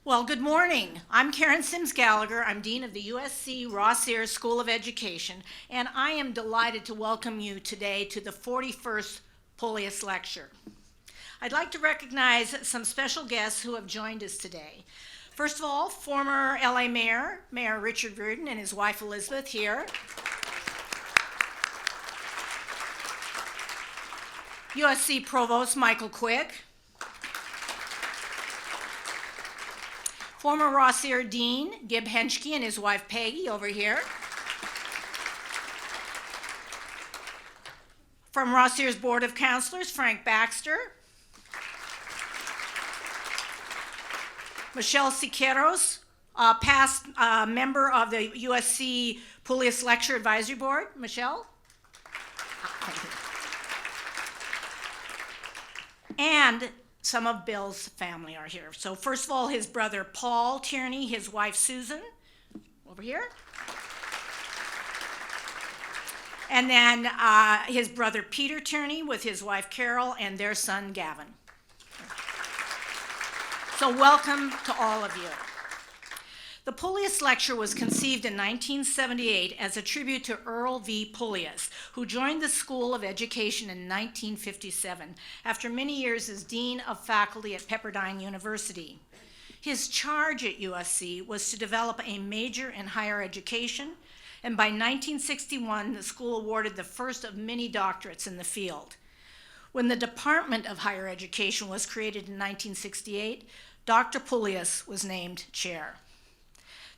Well, good morning. I'm Karen Sims Gallagher. I'm Dean of the USC Rossier School of Education, and I am delighted to welcome you today to the 41st Pullias Lecture. I'd like to recognize some special guests who have joined us today. First of all, former LA Mayor Richard Reardon and his wife Elizabeth here. USC Provost Michael Quick. Former Rossier Dean Gib Henschke and his wife Peggy over here. From Rossier's Board of Counselors, Frank Baxter. Michelle Siqueiros, past member of the USC Pullias Lecture Advisory Board. Michelle? And some of Bill's family are here. So first of all, his brother Paul Tierney, his wife Susan, over here. And then his brother Peter Tierney with his wife Carol and their son Gavin. So welcome to all of you. The Pullias Lecture was conceived in 1978 as a tribute to Earl V. Pullias, who joined the School of Education in 1957 after many years as Dean of Faculty at Pepperdine University. His charge at USC was to develop a major in higher education, and by 1961, the school awarded the first of many doctorates in the field. When the Department of Higher Education was created in 1968, Dr. Pullias was named chair.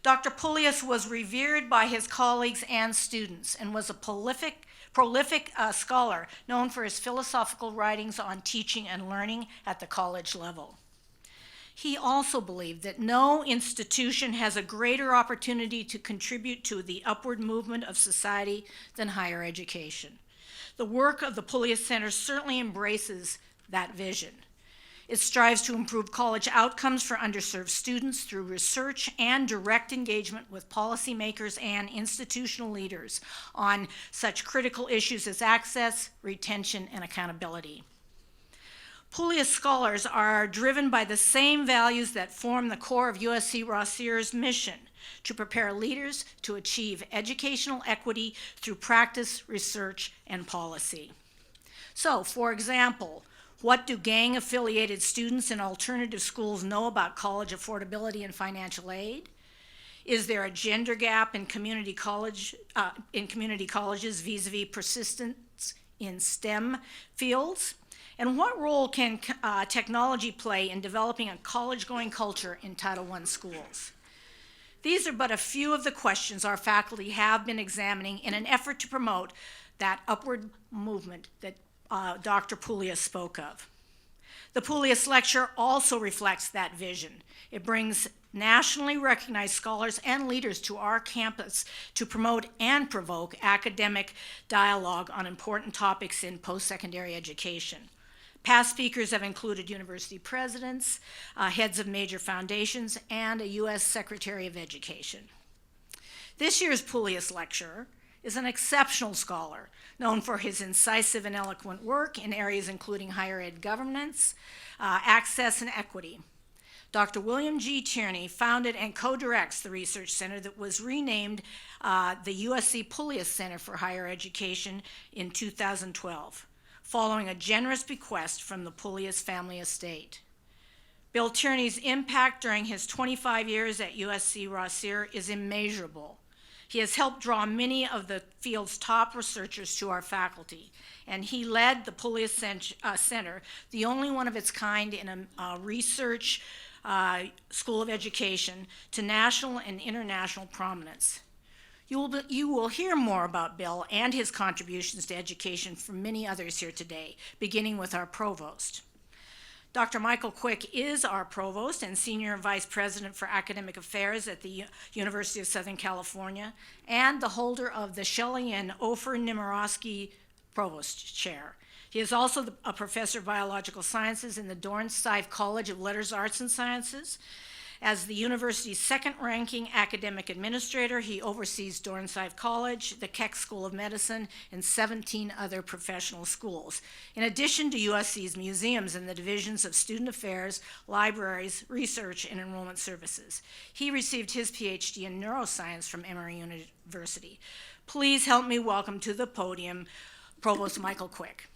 Dr. Pullias was revered by his colleagues and students and was a prolific scholar known for his philosophical writings on teaching and learning at the college level. He also believed that no institution has a greater opportunity to contribute to the upward movement of society than higher education. The work of the Pullias Center certainly embraces that vision. It strives to improve college outcomes for underserved students through research and direct engagement with policymakers and institutional leaders on such critical issues as access, retention, and accountability. Pullias scholars are driven by the same values that form the core of USC Rossier's mission: to prepare leaders to achieve educational equity through practice, research, and policy. So, for example, what do gang-affiliated students in alternative schools know about college affordability and financial aid? Is there a gender gap in community colleges vis-a-vis persistence in STEM fields? And what role can technology play in developing a college-going culture in Title I schools? These are but a few of the questions our faculty have been examining in an effort to promote that upward movement that Dr. Pullias spoke of. The Pullias Lecture also reflects that vision. It brings nationally recognized scholars and leaders to our campus to promote and provoke academic dialogue on important topics in post-secondary education. Past speakers have included university presidents, heads of major foundations, and a U.S. Secretary of Education. This year's Pullias Lecturer is an exceptional scholar, known for his incisive and eloquent work in areas including higher ed governance, access, and equity. Dr. William G. Tierney founded and co-directs the research center that was renamed the USC Pullias Center for Higher Education in 2012, following a generous bequest from the Pullias family estate. Bill Tierney's impact during his 25 years at USC Rossier is immeasurable. He has helped draw many of the field's top researchers to our faculty, and he led the Pullias Center, the only one of its kind in a research school of education, to national and international prominence. You will hear more about Bill and his contributions to education from many others here today, beginning with our provost. Dr. Michael Quick is our provost and senior vice president for academic affairs at the University of Southern California, and the holder of the Shelley and Ofer Nemirovsky Provost Chair. He is also a professor of biological sciences in the Dorn Seif College of Letters, Arts, and Sciences, As the university's second-ranking academic administrator, he oversees Dornsife College, the Keck School of Medicine, and 17 other professional schools, in addition to USC's museums and the divisions of student affairs, libraries, research, and enrollment services. He received his PhD in neuroscience from Emory University. Please help me welcome to the podium Provost Michael Quick.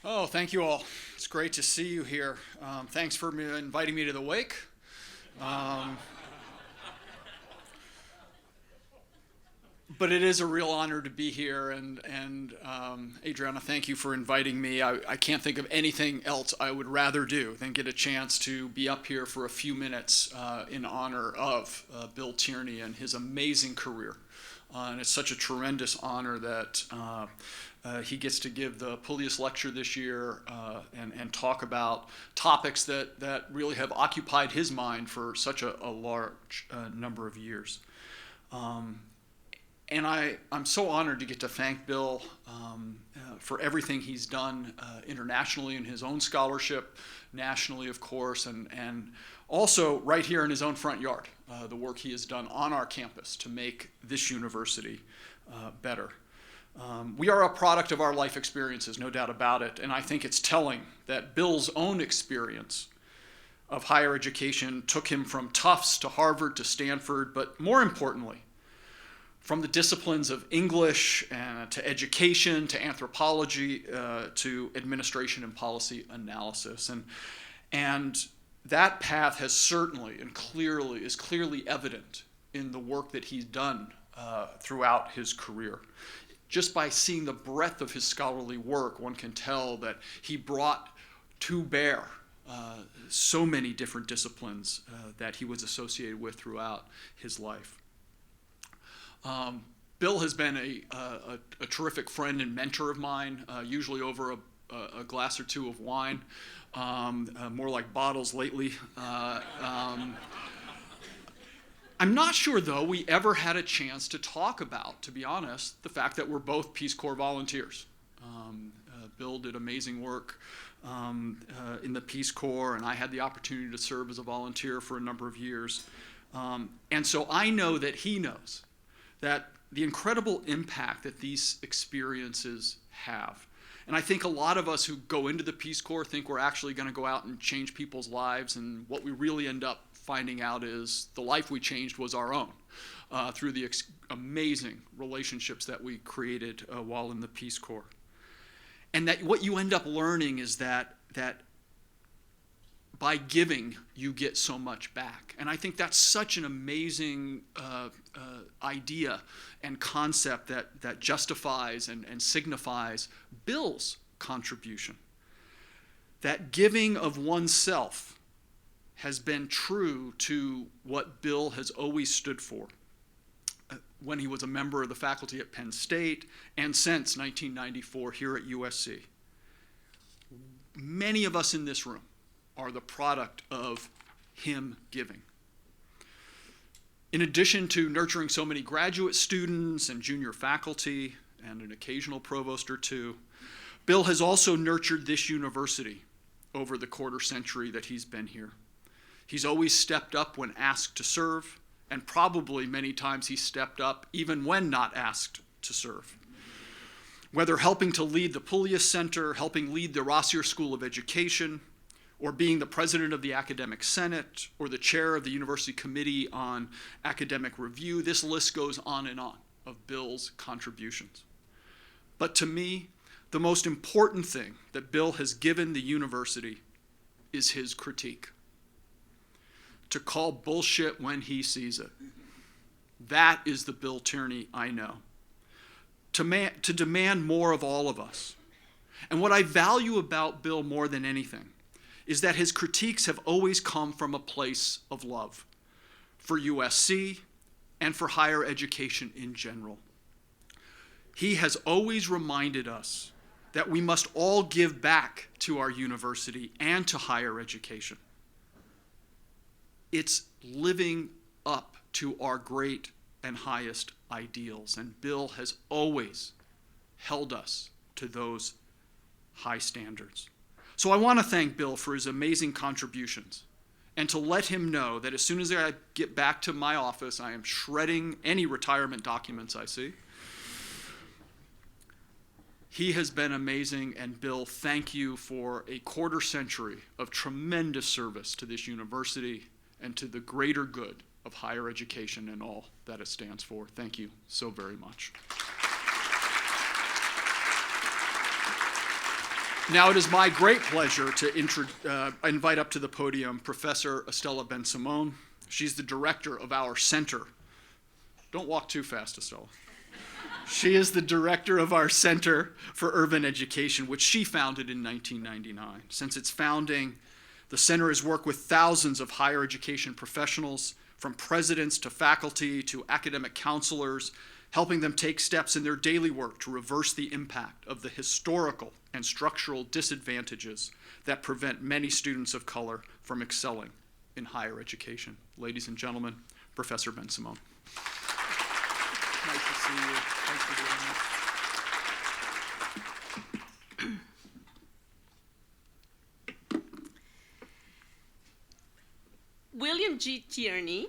Oh, thank you all. It's great to see you here. Thanks for inviting me to the wake. But it is a real honor to be here, and Adriana, thank you for inviting me. I can't think of anything else I would rather do than get a chance to be up here for a few minutes in honor of Bill Tierney and his amazing career. And it's such a tremendous honor that he gets to give the Pullias Lecture this year and talk about topics that really have occupied his mind for such a large number of years. And I'm so honored to get to thank Bill for everything he's done internationally in his own scholarship, nationally, of course, and also right here in his own front yard, the work he has done on our campus to make this university better. We are a product of our life experiences, no doubt about it, and I think it's telling that Bill's own experience of higher education took him from Tufts to Harvard to Stanford, but more importantly, from the disciplines of English to education to anthropology to administration and policy analysis. And that path has certainly and is clearly evident in the work that he's done throughout his career. Just by seeing the breadth of his scholarly work, one can tell that he brought to bear so many different disciplines that he was associated with throughout his life. Bill has been a terrific friend and mentor of mine, usually over a glass or two of wine, more like bottles lately. I'm not sure, though, we ever had a chance to talk about, to be honest, the fact that we're both Peace Corps volunteers. Bill did amazing work in the Peace Corps, and I had the opportunity to serve as a volunteer for a number of years. And so I know that he knows that the incredible impact that these experiences have. And I think a lot of us who go into the Peace Corps think we're actually going to go out and change people's lives, and what we really end up finding out is the life we changed was our own through the amazing relationships that we created while in the Peace Corps. And that what you end up learning is that by giving, you get so much back. And I think that's such an amazing idea and concept that justifies and signifies Bill's contribution. That giving of oneself has been true to what Bill has always stood for when he was a member of the faculty at Penn State and since 1994 here at USC. Many of us in this room are the product of him giving. In addition to nurturing so many graduate students and junior faculty and an occasional provost or two, Bill has also nurtured this university over the quarter century that he's been here. He's always stepped up when asked to serve, and probably many times he stepped up even when not asked to serve. Whether helping to lead the Pullias Center, helping lead the Rossier School of Education, or being the president of the Academic Senate, or the chair of the University Committee on Academic Review, this list goes on of Bill's contributions. But to me, the most important thing that Bill has given the university is his critique. To call bullshit when he sees it. That is the Bill Tierney I know. To demand more of all of us. And what I value about Bill more than anything is that his critiques have always come from a place of love for USC and for higher education in general. He has always reminded us that we must all give back to our university and to higher education. It's living up to our great and highest ideals, and Bill has always held us to those high standards. So I want to thank Bill for his amazing contributions and to let him know that as soon as I get back to my office, I am shredding any retirement documents I see. He has been amazing, and Bill, thank you for a quarter century of tremendous service to this university and to the greater good of higher education and all that it stands for. Thank you so very much. Now it is my great pleasure to invite up to the podium Professor Estella Ben-Simon. She's the director of our center. Don't walk too fast, Estella. She is the director of our Center for Urban Education, which she founded in 1999. Since its founding, the center has worked with thousands of higher education professionals, from presidents to faculty to academic counselors, helping them take steps in their daily work to reverse the impact of the historical and structural disadvantages that prevent many students of color from excelling in higher education. Ladies and gentlemen, Professor Ben-Simon. Nice to see you. Thanks for doing this. William G. Tierney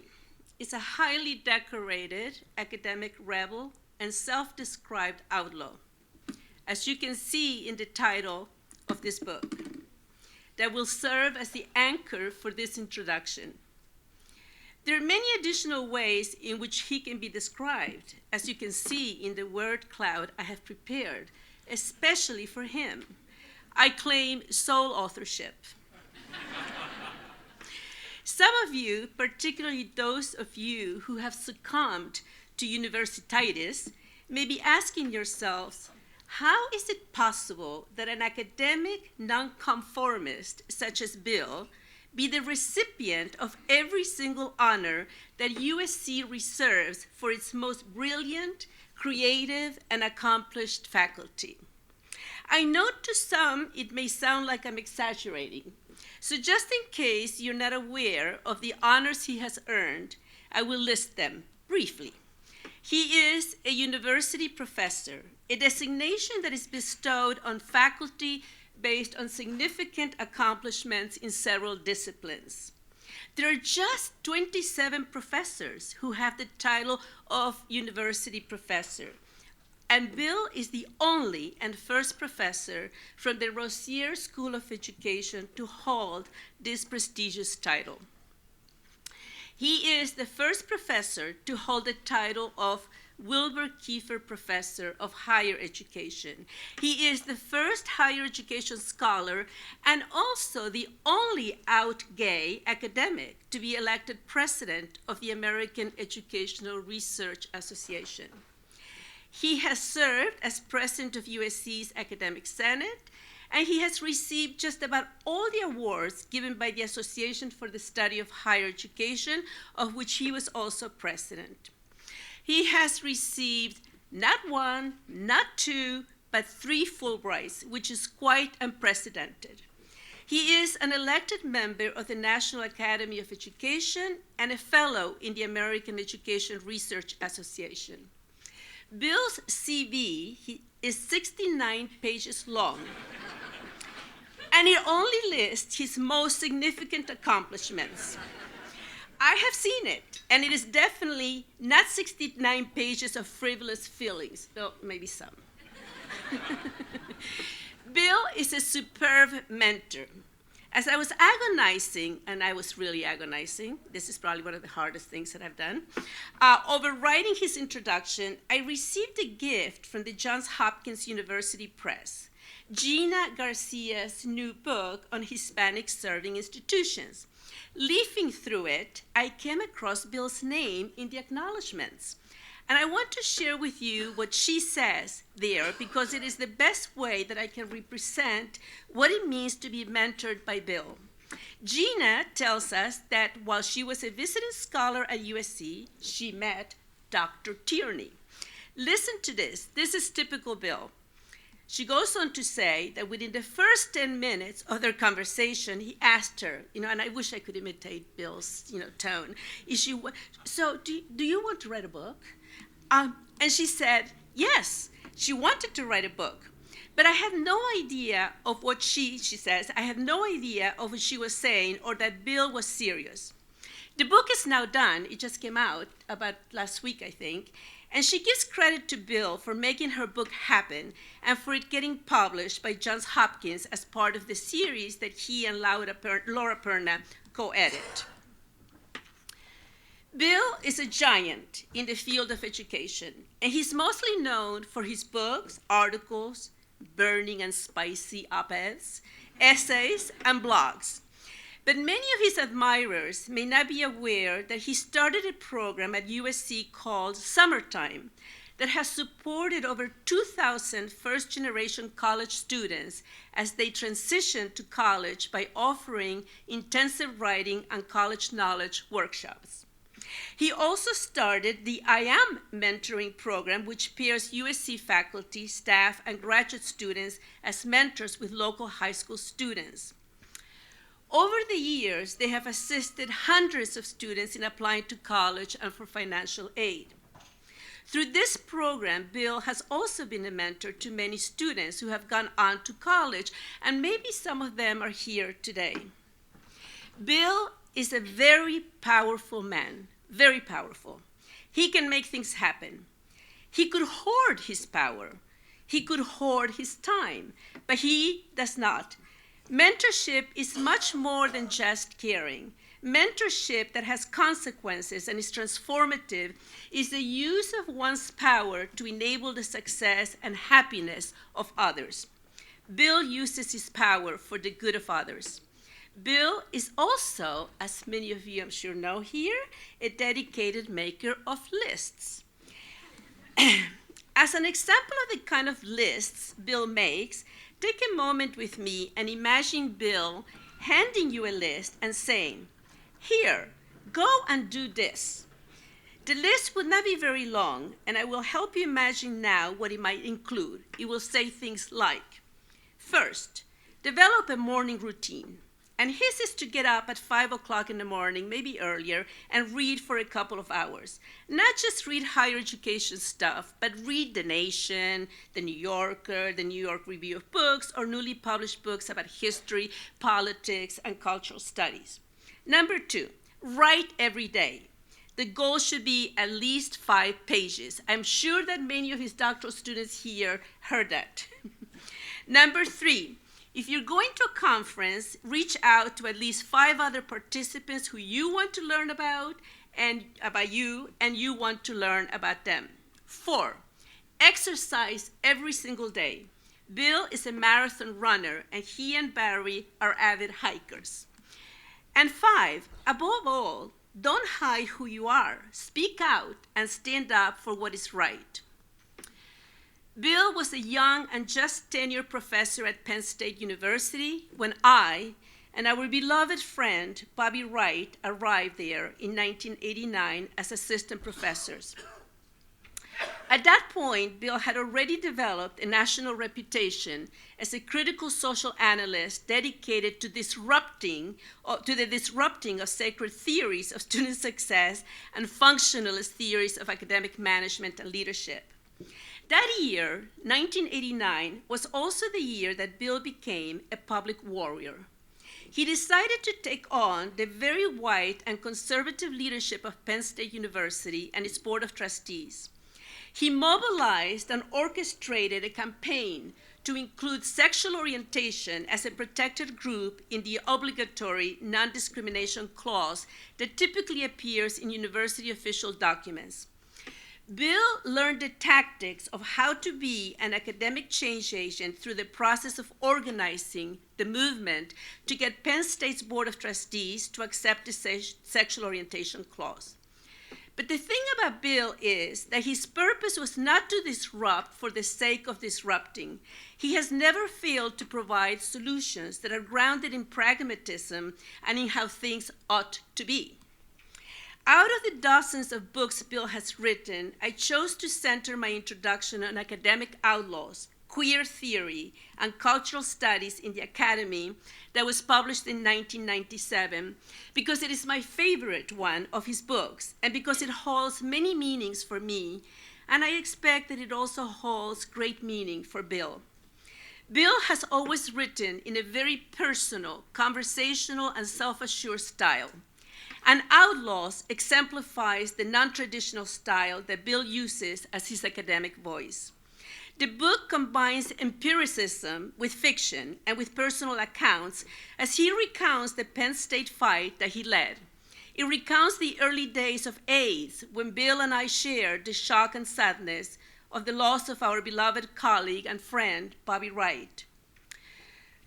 is a highly decorated academic rebel and self-described outlaw, as you can see in the title of this book, that will serve as the anchor for this introduction. There are many additional ways in which he can be described, as you can see in the word cloud I have prepared, especially for him. I claim sole authorship. Some of you, particularly those of you who have succumbed to universititis, may be asking yourselves, how is it possible that an academic nonconformist such as Bill be the recipient of every single honor that USC reserves for its most brilliant, creative, and accomplished faculty? I know to some it may sound like I'm exaggerating, so just in case you're not aware of the honors he has earned, I will list them briefly. He is a university professor, a designation that is bestowed on faculty based on significant accomplishments in several disciplines. There are just 27 professors who have the title of university professor, and Bill is the only and first professor from the Rossier School of Education to hold this prestigious title. He is the first professor to hold the title of Wilbur Kiefer Professor of Higher Education. He is the first higher education scholar and also the only out gay academic to be elected president of the American Educational Research Association. He has served as president of USC's Academic Senate, and he has received just about all the awards given by the Association for the Study of Higher Education, of which he was also president. He has received not one, not two, but 3 Fulbrights, which is quite unprecedented. He is an elected member of the National Academy of Education and a fellow in the American Education Research Association. Bill's CV is 69 pages long, and it only lists his most significant accomplishments. I have seen it, and it is definitely not 69 pages of frivolous feelings, though maybe some. Bill is a superb mentor. As I was agonizing, and I was really agonizing, this is probably one of the hardest things that I've done, over writing his introduction, I received a gift from the Johns Hopkins University Press, Gina Garcia's new book on Hispanic serving institutions. Leafing through it, I came across Bill's name in the acknowledgments. And I want to share with you what she says there, because it is the best way that I can represent what it means to be mentored by Bill. Gina tells us that while she was a visiting scholar at USC, she met Dr. Tierney. Listen to this. This is typical Bill. She goes on to say that within the first 10 minutes of their conversation, he asked her, and I wish I could imitate Bill's, tone. So do you want to write a book? And she said, yes, she wanted to write a book. But I had no idea of what she says, I had no idea of what she was saying or that Bill was serious. The book is now done. It just came out about last week, I think. And she gives credit to Bill for making her book happen and for it getting published by Johns Hopkins as part of the series that he and Laura Perna co-edit. Bill is a giant in the field of education, and he's mostly known for his books, articles, burning and spicy op-eds, essays, and blogs. But many of his admirers may not be aware that he started a program at USC called Summertime that has supported over 2,000 first-generation college students as they transition to college by offering intensive writing and college knowledge workshops. He also started the I Am Mentoring program, which pairs USC faculty, staff, and graduate students as mentors with local high school students. Over the years, they have assisted hundreds of students in applying to college and for financial aid. Through this program, Bill has also been a mentor to many students who have gone on to college, and maybe some of them are here today. Bill is a very powerful man, very powerful. He can make things happen. He could hoard his power. He could hoard his time, but he does not. Mentorship is much more than just caring. Mentorship that has consequences and is transformative is the use of one's power to enable the success and happiness of others. Bill uses his power for the good of others. Bill is also, as many of you I'm sure know here, a dedicated maker of lists. As an example of the kind of lists Bill makes, take a moment with me and imagine Bill handing you a list and saying, "Here, go and do this." The list would not be very long, and I will help you imagine now what it might include. It will say things like, first, develop a morning routine. And his is to get up at 5 o'clock in the morning, maybe earlier, and read for a couple of hours. Not just read higher education stuff, but read The Nation, The New Yorker, the New York Review of Books, or newly published books about history, politics, and cultural studies. Number 2, write every day. The goal should be at least 5 pages. I'm sure that many of his doctoral students here heard that. Number 3, if you're going to a conference, reach out to at least 5 other participants who you want to learn about you, and you want to learn about them. 4, exercise every single day. Bill is a marathon runner, and he and Barry are avid hikers. And 5, above all, don't hide who you are. Speak out and stand up for what is right. Bill was a young and just tenured professor at Penn State University when I and our beloved friend Bobby Wright arrived there in 1989 as assistant professors. At that point, Bill had already developed a national reputation as a critical social analyst dedicated to the disrupting of sacred theories of student success and functionalist theories of academic management and leadership. That year, 1989, was also the year that Bill became a public warrior. He decided to take on the very white and conservative leadership of Penn State University and its board of trustees. He mobilized and orchestrated a campaign to include sexual orientation as a protected group in the obligatory non-discrimination clause that typically appears in university official documents. Bill learned the tactics of how to be an academic change agent through the process of organizing the movement to get Penn State's Board of Trustees to accept the sexual orientation clause. But the thing about Bill is that his purpose was not to disrupt for the sake of disrupting. He has never failed to provide solutions that are grounded in pragmatism and in how things ought to be. Out of the dozens of books Bill has written, I chose to center my introduction on academic outlaws, queer theory, and cultural studies in the academy that was published in 1997 because it is my favorite one of his books and because it holds many meanings for me, and I expect that it also holds great meaning for Bill. Bill has always written in a very personal, conversational, and self-assured style. And Outlaws exemplifies the non-traditional style that Bill uses as his academic voice. The book combines empiricism with fiction and with personal accounts as he recounts the Penn State fight that he led. It recounts the early days of AIDS when Bill and I shared the shock and sadness of the loss of our beloved colleague and friend, Bobby Wright.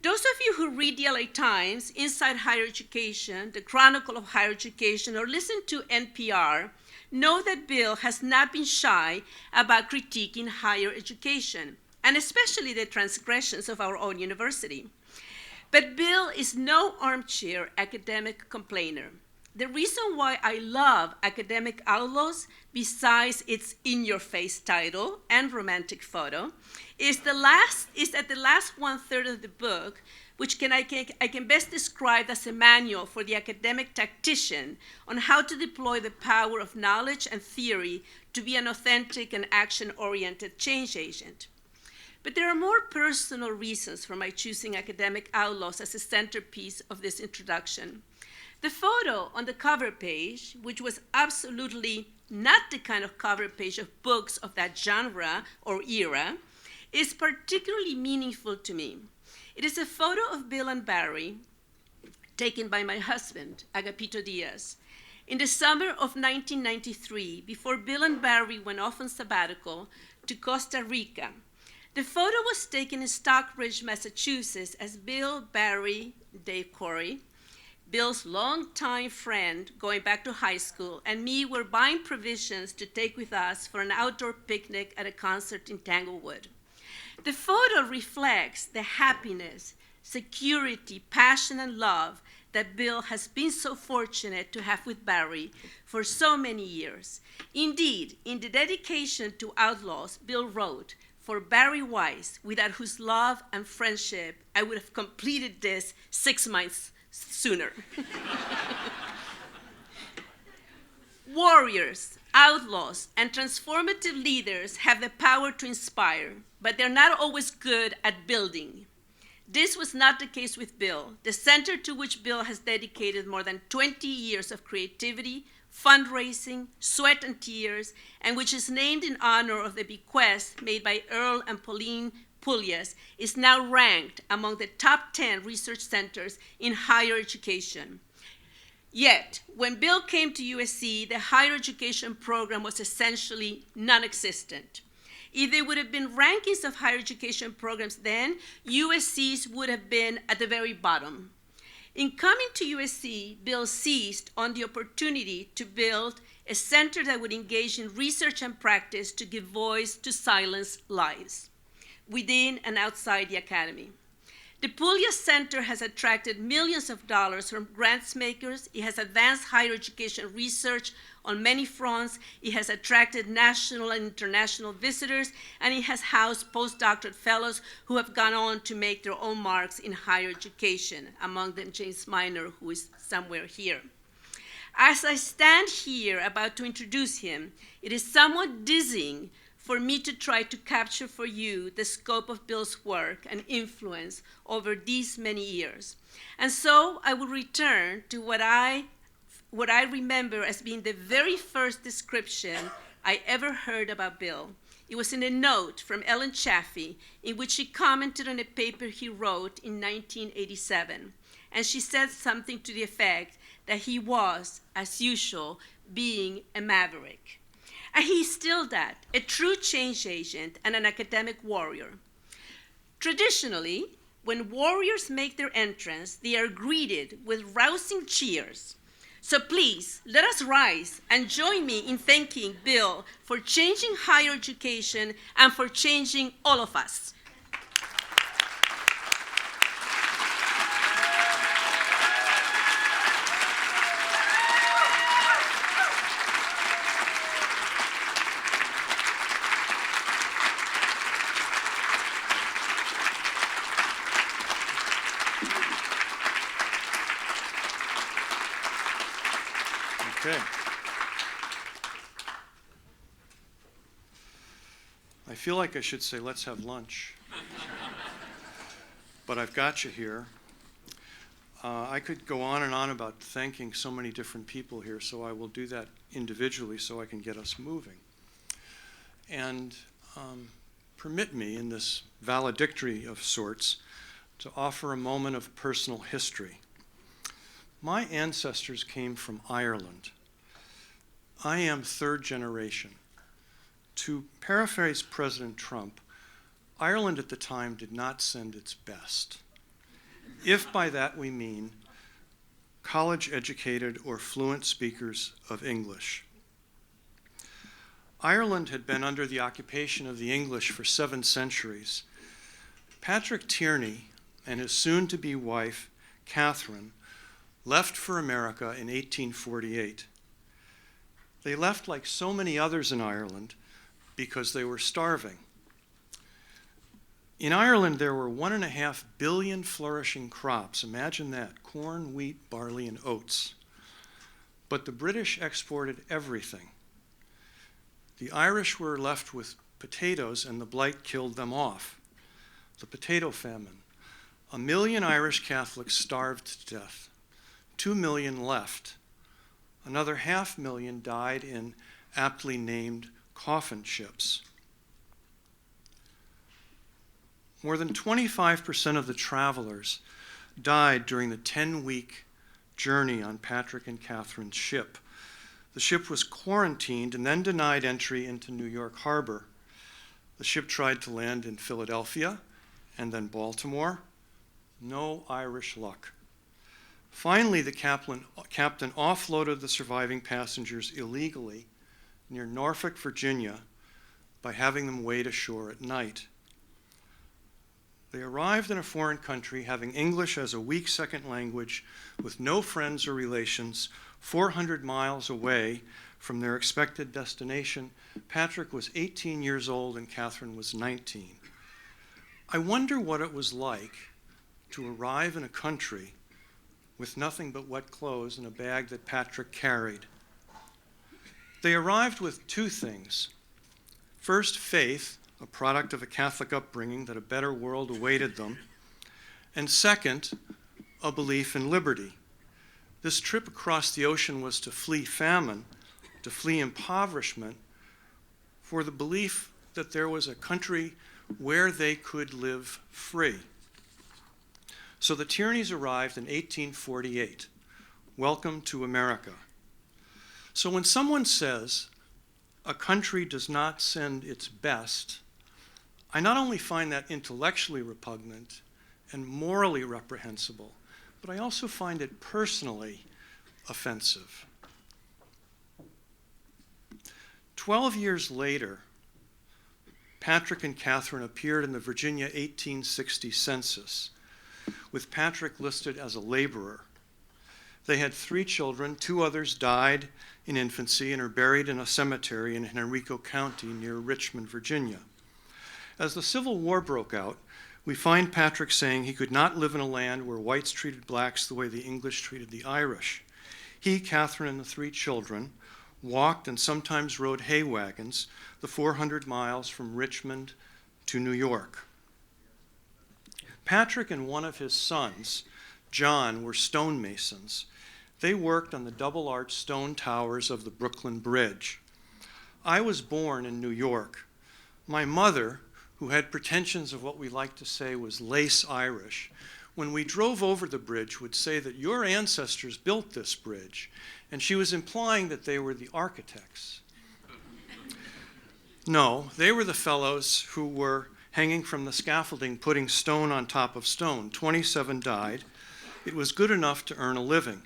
Those of you who read the LA Times, Inside Higher Education, the Chronicle of Higher Education, or listen to NPR, know that Bill has not been shy about critiquing higher education, and especially the transgressions of our own university. But Bill is no armchair academic complainer. The reason why I love Academic Outlaws, besides its in-your-face title and romantic photo, is that the last one-third of the book, which I can best describe as a manual for the academic tactician on how to deploy the power of knowledge and theory to be an authentic and action-oriented change agent. But there are more personal reasons for my choosing Academic Outlaws as a centerpiece of this introduction. The photo on the cover page, which was absolutely not the kind of cover page of books of that genre or era, is particularly meaningful to me. It is a photo of Bill and Barry taken by my husband, Agapito Diaz, in the summer of 1993, before Bill and Barry went off on sabbatical to Costa Rica. The photo was taken in Stockbridge, Massachusetts, as Bill, Barry, Dave Corey, Bill's longtime friend going back to high school, and me were buying provisions to take with us for an outdoor picnic at a concert in Tanglewood. The photo reflects the happiness, security, passion, and love that Bill has been so fortunate to have with Barry for so many years. Indeed, in the dedication to Outlaws, Bill wrote, "For Barry Weiss, without whose love and friendship I would have completed this 6 months sooner." Warriors, outlaws, and transformative leaders have the power to inspire, but they're not always good at building. This was not the case with Bill, the center to which Bill has dedicated more than 20 years of creativity, fundraising, sweat and tears, and which is named in honor of the bequest made by Earl and Pauline Pullias, is now ranked among the top 10 research centers in higher education. Yet, when Bill came to USC, the higher education program was essentially non-existent. If there would have been rankings of higher education programs then, USC's would have been at the very bottom. In coming to USC, Bill seized on the opportunity to build a center that would engage in research and practice to give voice to silenced lives, within and outside the academy. The Pullias Center has attracted millions of dollars from grants makers. It has advanced higher education research on many fronts. It has attracted national and international visitors, and it has housed postdoctoral fellows who have gone on to make their own marks in higher education, among them James Minor, who is somewhere here. As I stand here about to introduce him, it is somewhat dizzying for me to try to capture for you the scope of Bill's work and influence over these many years. And so I will return to what I remember as being the very first description I ever heard about Bill. It was in a note from Ellen Chaffee in which she commented on a paper he wrote in 1987. And she said something to the effect that he was, as usual, being a maverick. And he's still that, a true change agent and an academic warrior. Traditionally, when warriors make their entrance, they are greeted with rousing cheers. So please, let us rise and join me in thanking Bill for changing higher education and for changing all of us. Okay. I feel like I should say, let's have lunch. but I've got you here. I could go on and on about thanking so many different people here, so I will do that individually so I can get us moving. And permit me, in this valedictory of sorts, to offer a moment of personal history. My ancestors came from Ireland. I am third generation. To paraphrase President Trump, Ireland at the time did not send its best. If by that we mean college-educated or fluent speakers of English. Ireland had been under the occupation of the English for 7 centuries. Patrick Tierney and his soon-to-be wife, Catherine, left for America in 1848. They left like so many others in Ireland because they were starving. In Ireland, there were 1.5 billion flourishing crops. Imagine that: corn, wheat, barley, and oats. But the British exported everything. The Irish were left with potatoes, and the blight killed them off. The potato famine. 1 million Irish Catholics starved to death. 2 million left. Another 500,000 died in aptly named coffin ships. More than 25% of the travelers died during the 10-week journey on Patrick and Catherine's ship. The ship was quarantined and then denied entry into New York Harbor. The ship tried to land in Philadelphia and then Baltimore. No Irish luck. Finally, the captain offloaded the surviving passengers illegally near Norfolk, Virginia, by having them wade ashore at night. They arrived in a foreign country having English as a weak second language, with no friends or relations, 400 miles away from their expected destination. Patrick was 18 years old and Catherine was 19. I wonder what it was like to arrive in a country with nothing but wet clothes and a bag that Patrick carried. They arrived with 2 things. First, faith, a product of a Catholic upbringing that a better world awaited them. And second, a belief in liberty. This trip across the ocean was to flee famine, to flee impoverishment, for the belief that there was a country where they could live free. So the Tierneys arrived in 1848. Welcome to America. So when someone says a country does not send its best, I not only find that intellectually repugnant and morally reprehensible, but I also find it personally offensive. 12 years later, Patrick and Catherine appeared in the Virginia 1860 census, with Patrick listed as a laborer. They had 3 children. 2 others died in infancy and are buried in a cemetery in Henrico County near Richmond, Virginia. As the Civil War broke out, we find Patrick saying he could not live in a land where whites treated blacks the way the English treated the Irish. He, Catherine, and the 3 children walked and sometimes rode hay wagons the 400 miles from Richmond to New York. Patrick and one of his sons, John, were stonemasons. They worked on the double-arched stone towers of the Brooklyn Bridge. I was born in New York. My mother, who had pretensions of what we like to say was lace Irish, when we drove over the bridge would say that your ancestors built this bridge, and she was implying that they were the architects. No, they were the fellows who were hanging from the scaffolding, putting stone on top of stone. 27 died. It was good enough to earn a living.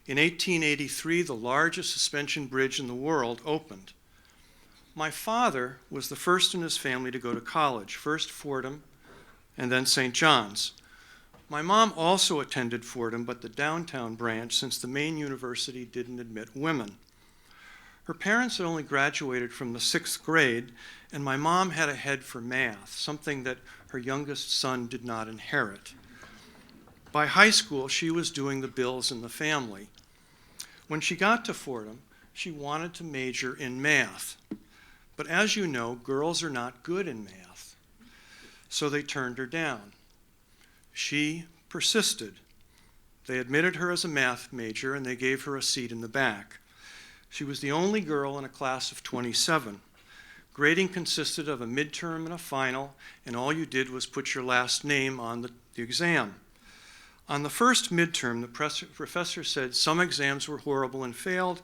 In 1883, the largest suspension bridge in the world opened. My father was the first in his family to go to college, first Fordham and then St. John's. My mom also attended Fordham, but the downtown branch, since the main university didn't admit women. Her parents had only graduated from the 6th grade, and my mom had a head for math, something that her youngest son did not inherit. By high school, she was doing the bills in the family. When she got to Fordham, she wanted to major in math. But as you know, girls are not good in math, so they turned her down. She persisted. They admitted her as a math major, and they gave her a seat in the back. She was the only girl in a class of 27. Grading consisted of a midterm and a final, and all you did was put your last name on the exam. On the first midterm, the professor said some exams were horrible and failed,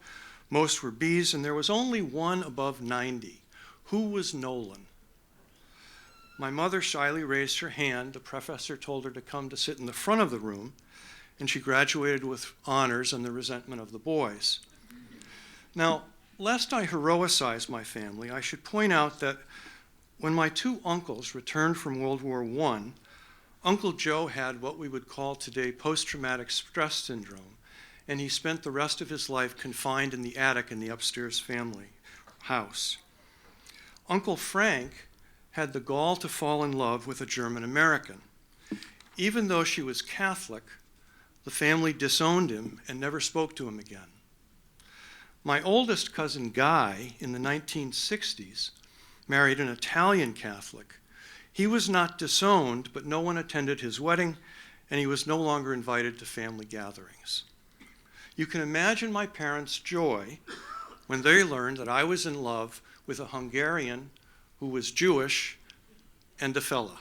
most were Bs, and there was only one above 90. Who was Nolan? My mother shyly raised her hand. The professor told her to come to sit in the front of the room, and she graduated with honors and the resentment of the boys. Now, lest I heroicize my family, I should point out that when my two uncles returned from World War I, Uncle Joe had what we would call today post-traumatic stress syndrome, and he spent the rest of his life confined in the attic in the upstairs family house. Uncle Frank had the gall to fall in love with a German American. Even though she was Catholic, the family disowned him and never spoke to him again. My oldest cousin Guy, in the 1960s, married an Italian Catholic. He was not disowned, but no one attended his wedding, and he was no longer invited to family gatherings. You can imagine my parents' joy when they learned that I was in love with a Hungarian who was Jewish and a fella.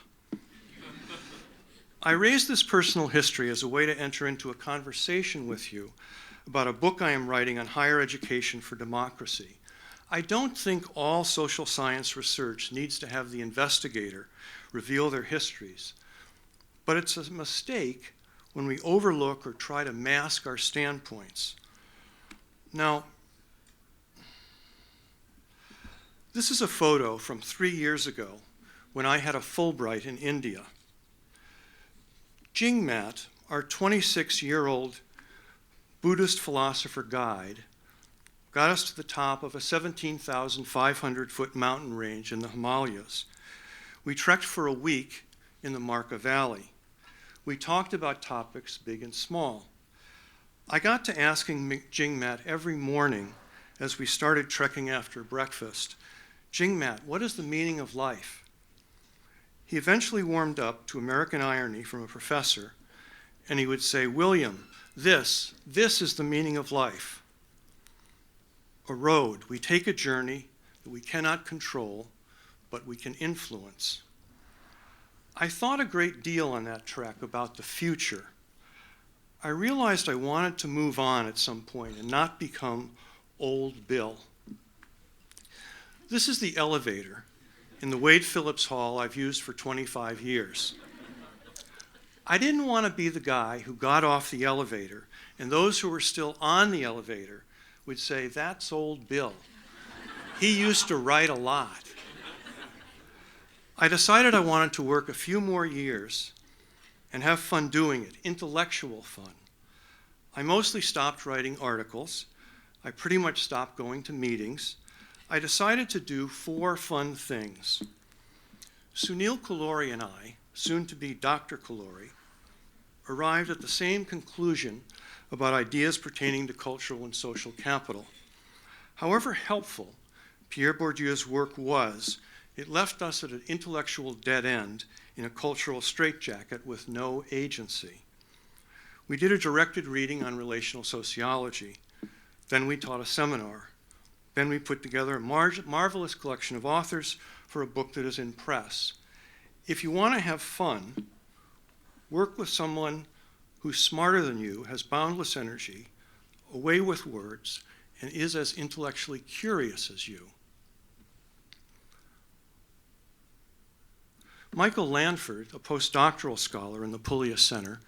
I raise this personal history as a way to enter into a conversation with you about a book I am writing on higher education for democracy. I don't think all social science research needs to have the investigator reveal their histories, but it's a mistake when we overlook or try to mask our standpoints. Now, this is a photo from 3 years ago when I had a Fulbright in India. Jingmat, our 26-year-old Buddhist philosopher guide, got us to the top of a 17,500-foot mountain range in the Himalayas. We trekked for a week in the Marca Valley. We talked about topics big and small. I got to asking Jingmat every morning as we started trekking after breakfast, Jingmat, what is the meaning of life? He eventually warmed up to American irony from a professor, and he would say, William, this is the meaning of life. A road. We take a journey that we cannot control, but we can influence. I thought a great deal on that trek about the future. I realized I wanted to move on at some point and not become old Bill. This is the elevator in the Wade Phillips Hall I've used for 25 years. I didn't want to be the guy who got off the elevator and those who were still on the elevator would say, that's old Bill. He used to write a lot. I decided I wanted to work a few more years and have fun doing it, intellectual fun. I mostly stopped writing articles. I pretty much stopped going to meetings. I decided to do 4 fun things. Sunil Kalori and I, soon to be Dr. Kalori, arrived at the same conclusion about ideas pertaining to cultural and social capital. However helpful Pierre Bourdieu's work was, it left us at an intellectual dead end in a cultural straitjacket with no agency. We did a directed reading on relational sociology. Then we taught a seminar. Then we put together a marvelous collection of authors for a book that is in press. If you want to have fun, work with someone who's smarter than you, has boundless energy, a way with words, and is as intellectually curious as you. Michael Lanford, a postdoctoral scholar in the Pullias Center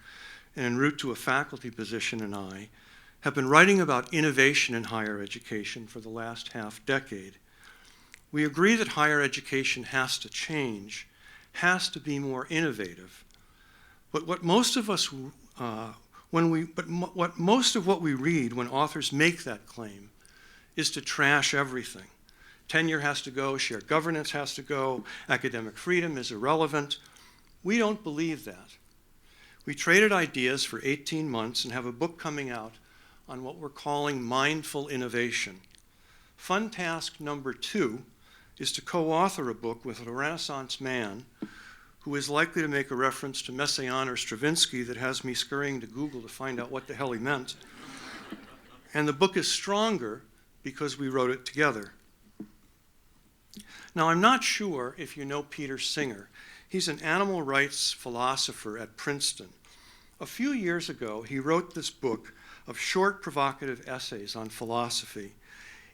and en route to a faculty position, and I have been writing about innovation in higher education for the last half-decade. We agree that higher education has to change, has to be more innovative. But what most of what we read when authors make that claim is to trash everything. Tenure has to go, shared governance has to go, academic freedom is irrelevant. We don't believe that. We traded ideas for 18 months and have a book coming out on what we're calling mindful innovation. Fun task number 2 is to co-author a book with a Renaissance man who is likely to make a reference to Messiaen or Stravinsky that has me scurrying to Google to find out what the hell he meant. And the book is stronger because we wrote it together. Now, I'm not sure if you know Peter Singer. He's an animal rights philosopher at Princeton. A few years ago, he wrote this book of short, provocative essays on philosophy.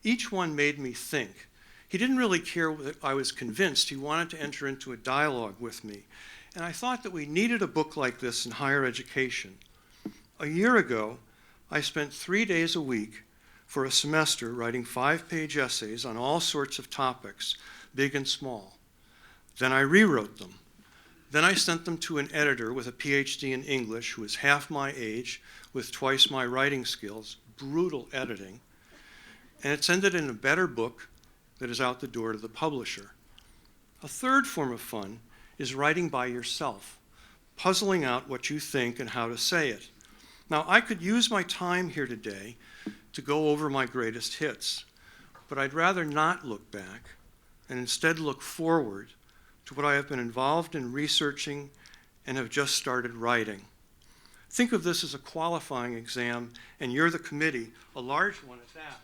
Each one made me think. He didn't really care that I was convinced. He wanted to enter into a dialogue with me. And I thought that we needed a book like this in higher education. A year ago, I spent 3 days a week for a semester writing 5-page essays on all sorts of topics, big and small. Then I rewrote them. Then I sent them to an editor with a PhD in English who is half my age, with twice my writing skills, brutal editing. And it's ended in a better book that is out the door to the publisher. A third form of fun is writing by yourself, puzzling out what you think and how to say it. Now, I could use my time here today to go over my greatest hits, but I'd rather not look back and instead look forward to what I have been involved in researching and have just started writing. Think of this as a qualifying exam, and you're the committee, a large one at that.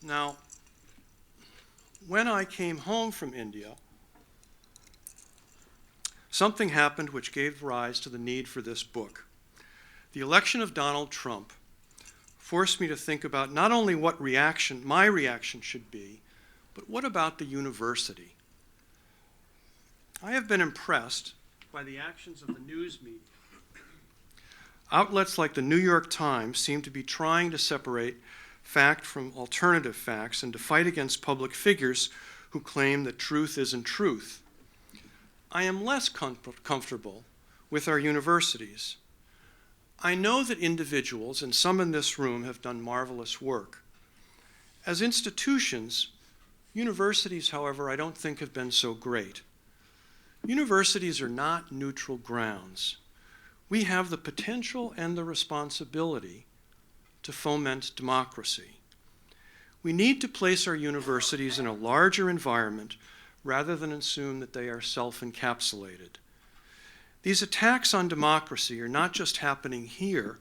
Now, when I came home from India, something happened which gave rise to the need for this book. The election of Donald Trump forced me to think about not only what my reaction should be, but what about the university? I have been impressed by the actions of the news media. Outlets like the New York Times seem to be trying to separate fact from alternative facts and to fight against public figures who claim that truth isn't truth. I am less comfortable with our universities. I know that individuals, and some in this room, have done marvelous work. As institutions, universities, however, I don't think have been so great. Universities are not neutral grounds. We have the potential and the responsibility to foment democracy. We need to place our universities in a larger environment rather than assume that they are self-encapsulated. These attacks on democracy are not just happening here,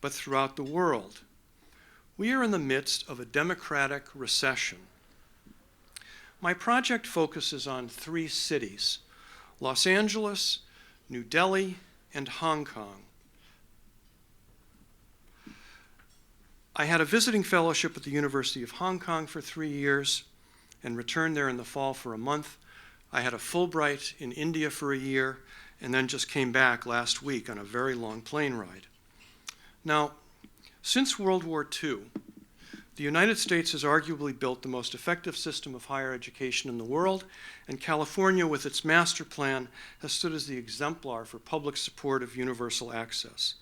but throughout the world. We are in the midst of a democratic recession. My project focuses on 3 cities: Los Angeles, New Delhi, and Hong Kong. I had a visiting fellowship at the University of Hong Kong for 3 years and returned there in the fall for a month. I had a Fulbright in India for a year and then just came back last week on a very long plane ride. Now, since World War II, the United States has arguably built the most effective system of higher education in the world, and California, with its master plan, has stood as the exemplar for public support of universal access.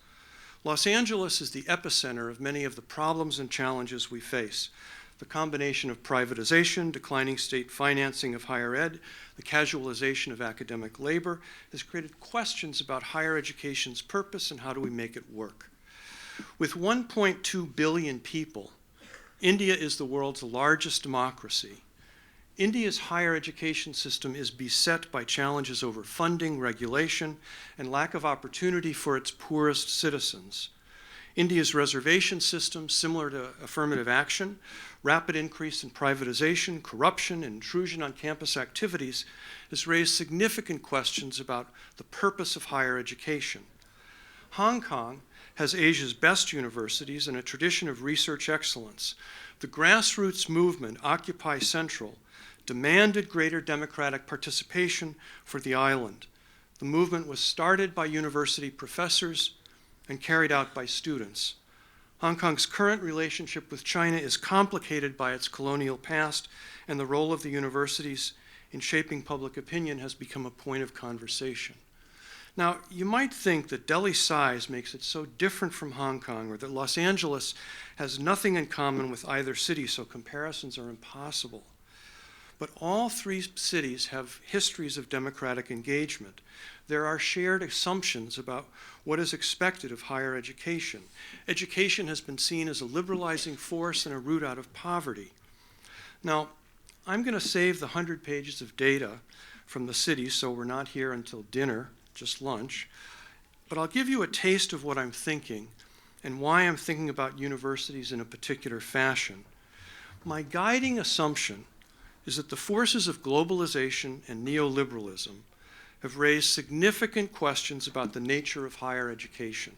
Los Angeles is the epicenter of many of the problems and challenges we face. The combination of privatization, declining state financing of higher ed, the casualization of academic labor has created questions about higher education's purpose and how do we make it work. With 1.2 billion people, India is the world's largest democracy. India's higher education system is beset by challenges over funding, regulation, and lack of opportunity for its poorest citizens. India's reservation system, similar to affirmative action, rapid increase in privatization, corruption, and intrusion on campus activities has raised significant questions about the purpose of higher education. Hong Kong has Asia's best universities and a tradition of research excellence. The grassroots movement, Occupy Central, demanded greater democratic participation for the island. The movement was started by university professors and carried out by students. Hong Kong's current relationship with China is complicated by its colonial past, and the role of the universities in shaping public opinion has become a point of conversation. Now, you might think that Delhi's size makes it so different from Hong Kong, or that Los Angeles has nothing in common with either city, so comparisons are impossible. But all 3 cities have histories of democratic engagement. There are shared assumptions about what is expected of higher education. Education has been seen as a liberalizing force and a route out of poverty. Now, I'm going to save the 100 pages of data from the city, so we're not here until dinner, just lunch. But I'll give you a taste of what I'm thinking and why I'm thinking about universities in a particular fashion. My guiding assumption is that the forces of globalization and neoliberalism have raised significant questions about the nature of higher education.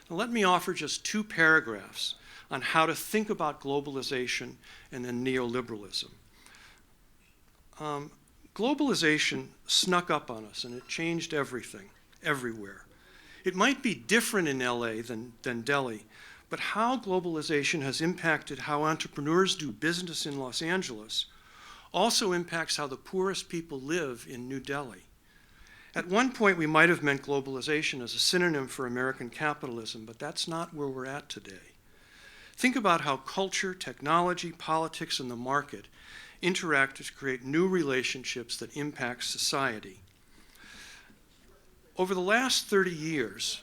Now, let me offer just 2 paragraphs on how to think about globalization and then neoliberalism. Globalization snuck up on us, and it changed everything, everywhere. It might be different in LA than Delhi, but how globalization has impacted how entrepreneurs do business in Los Angeles also impacts how the poorest people live in New Delhi. At one point, we might have meant globalization as a synonym for American capitalism, but that's not where we're at today. Think about how culture, technology, politics, and the market interact to create new relationships that impact society. Over the last 30 years,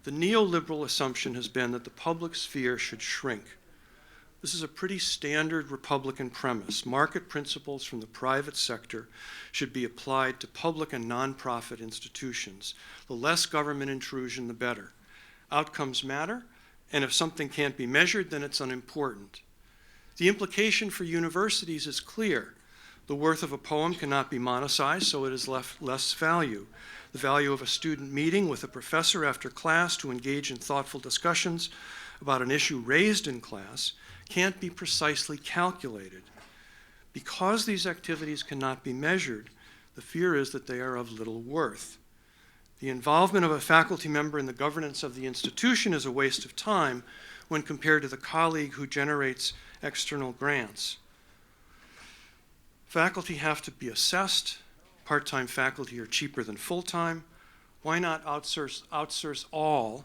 the neoliberal assumption has been that the public sphere should shrink. This is a pretty standard Republican premise. Market principles from the private sector should be applied to public and nonprofit institutions. The less government intrusion, the better. Outcomes matter, and if something can't be measured, then it's unimportant. The implication for universities is clear. The worth of a poem cannot be monetized, so it is less value. The value of a student meeting with a professor after class to engage in thoughtful discussions about an issue raised in class can't be precisely calculated. Because these activities cannot be measured, the fear is that they are of little worth. The involvement of a faculty member in the governance of the institution is a waste of time when compared to the colleague who generates external grants. Faculty have to be assessed. Part-time faculty are cheaper than full-time. Why not outsource all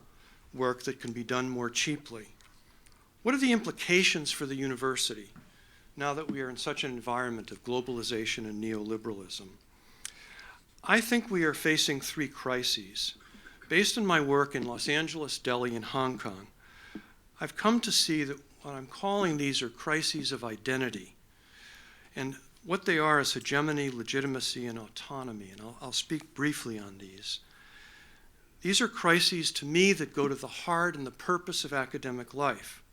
work that can be done more cheaply? What are the implications for the university now that we are in such an environment of globalization and neoliberalism? I think we are facing 3 crises. Based on my work in Los Angeles, Delhi, and Hong Kong, I've come to see that what I'm calling these are crises of identity. And what they are is hegemony, legitimacy, and autonomy. And I'll speak briefly on these. These are crises to me that go to the heart and the purpose of academic life.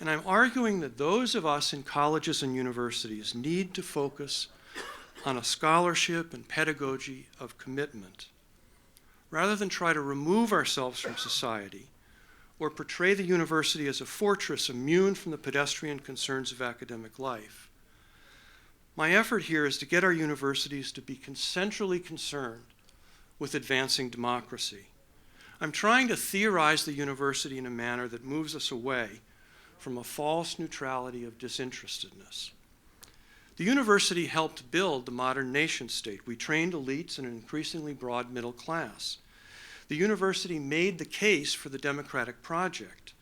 And I'm arguing that those of us in colleges and universities need to focus on a scholarship and pedagogy of commitment, rather than try to remove ourselves from society or portray the university as a fortress immune from the pedestrian concerns of academic life. My effort here is to get our universities to be centrally concerned with advancing democracy. I'm trying to theorize the university in a manner that moves us away from a false neutrality of disinterestedness. The university helped build the modern nation state. We trained elites and an increasingly broad middle class. The university made the case for the democratic project.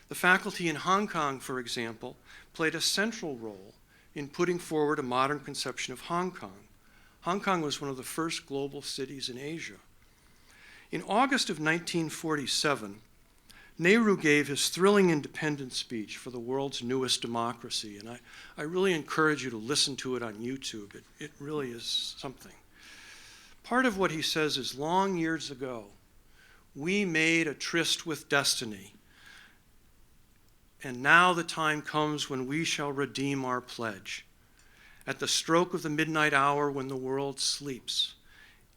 The faculty in Hong Kong, for example, played a central role in putting forward a modern conception of Hong Kong. Hong Kong was one of the first global cities in Asia. In August of 1947, Nehru gave his thrilling independence speech for the world's newest democracy, and I really encourage you to listen to it on YouTube. It really is something. Part of what he says is, long years ago, we made a tryst with destiny, and now the time comes when we shall redeem our pledge. At the stroke of the midnight hour when the world sleeps,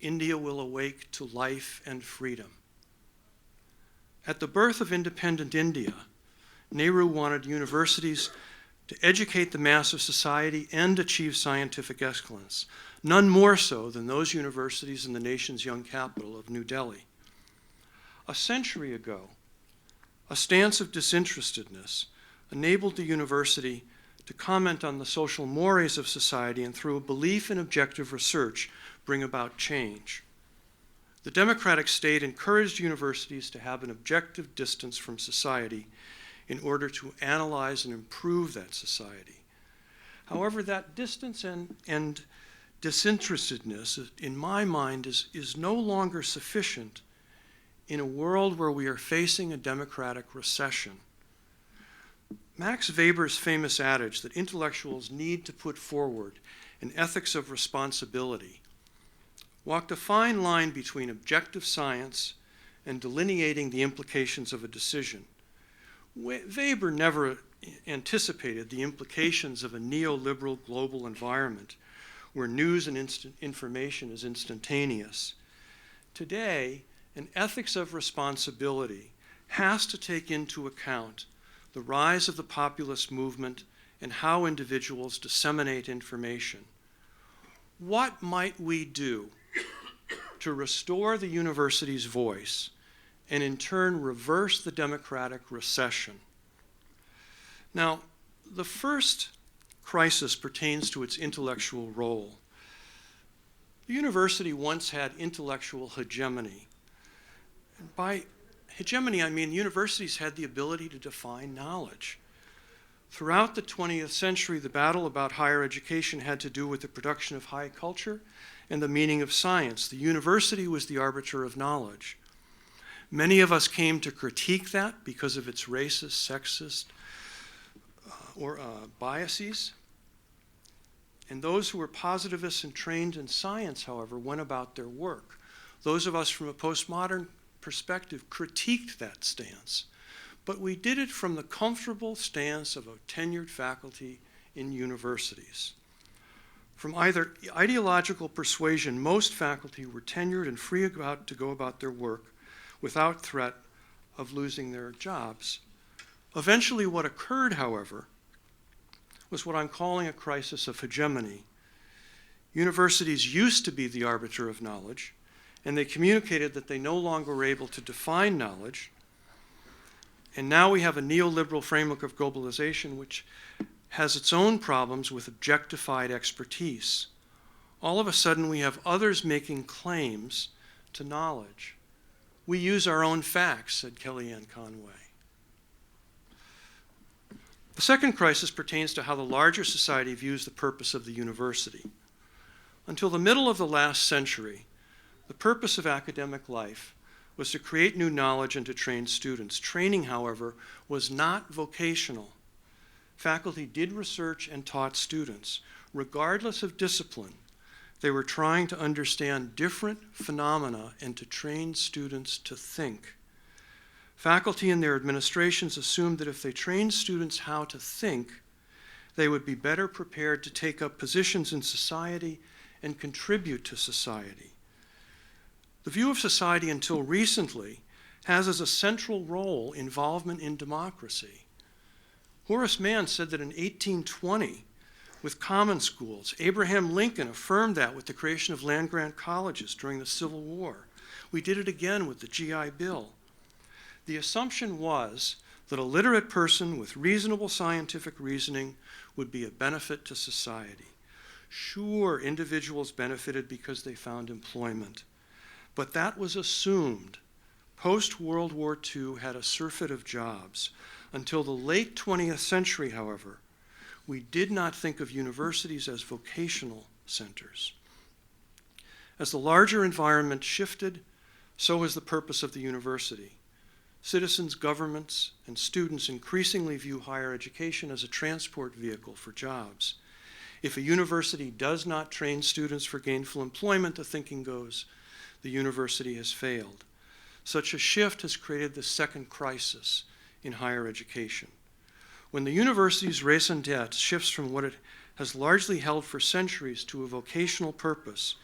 India will awake to life and freedom. At the birth of independent India, Nehru wanted universities to educate the mass of society and achieve scientific excellence, none more so than those universities in the nation's young capital of New Delhi. A century ago, a stance of disinterestedness enabled the university to comment on the social mores of society and, through a belief in objective research, bring about change. The democratic state encouraged universities to have an objective distance from society in order to analyze and improve that society. However, that distance and disinterestedness, in my mind, is no longer sufficient in a world where we are facing a democratic recession. Max Weber's famous adage that intellectuals need to put forward and ethics of responsibility walked a fine line between objective science and delineating the implications of a decision. Weber never anticipated the implications of a neoliberal global environment where news and information is instantaneous. Today, an ethics of responsibility has to take into account the rise of the populist movement and how individuals disseminate information. What might we do to restore the university's voice and in turn reverse the democratic recession? Now, the first crisis pertains to its intellectual role. The university once had intellectual hegemony. And by hegemony, I mean universities had the ability to define knowledge. Throughout the 20th century, the battle about higher education had to do with the production of high culture and the meaning of science. The university was the arbiter of knowledge. Many of us came to critique that because of its racist, sexist, or biases. And those who were positivists and trained in science, however, went about their work. Those of us from a postmodern perspective critiqued that stance. But we did it from the comfortable stance of a tenured faculty in universities. From either ideological persuasion, most faculty were tenured and free to go about their work without threat of losing their jobs. Eventually, what occurred, however, was what I'm calling a crisis of hegemony. Universities used to be the arbiter of knowledge, and they communicated that they no longer were able to define knowledge. And now we have a neoliberal framework of globalization which has its own problems with objectified expertise. All of a sudden, we have others making claims to knowledge. We use our own facts, said Kellyanne Conway. The second crisis pertains to how the larger society views the purpose of the university. Until the middle of the last century, the purpose of academic life was to create new knowledge and to train students. Training, however, was not vocational. Faculty did research and taught students. Regardless of discipline, they were trying to understand different phenomena and to train students to think. Faculty and their administrations assumed that if they trained students how to think, they would be better prepared to take up positions in society and contribute to society. The view of society until recently has as a central role involvement in democracy. Horace Mann said that in 1820, with common schools, Abraham Lincoln affirmed that with the creation of land-grant colleges during the Civil War. We did it again with the GI Bill. The assumption was that a literate person with reasonable scientific reasoning would be a benefit to society. Sure, individuals benefited because they found employment, but that was assumed. Post-World War II had a surfeit of jobs. Until the late 20th century, however, we did not think of universities as vocational centers. As the larger environment shifted, so has the purpose of the university. Citizens, governments, and students increasingly view higher education as a transport vehicle for jobs. If a university does not train students for gainful employment, the thinking goes, the university has failed. Such a shift has created the second crisis in higher education. When the university's raison d'etre shifts from what it has largely held for centuries to a vocational purpose,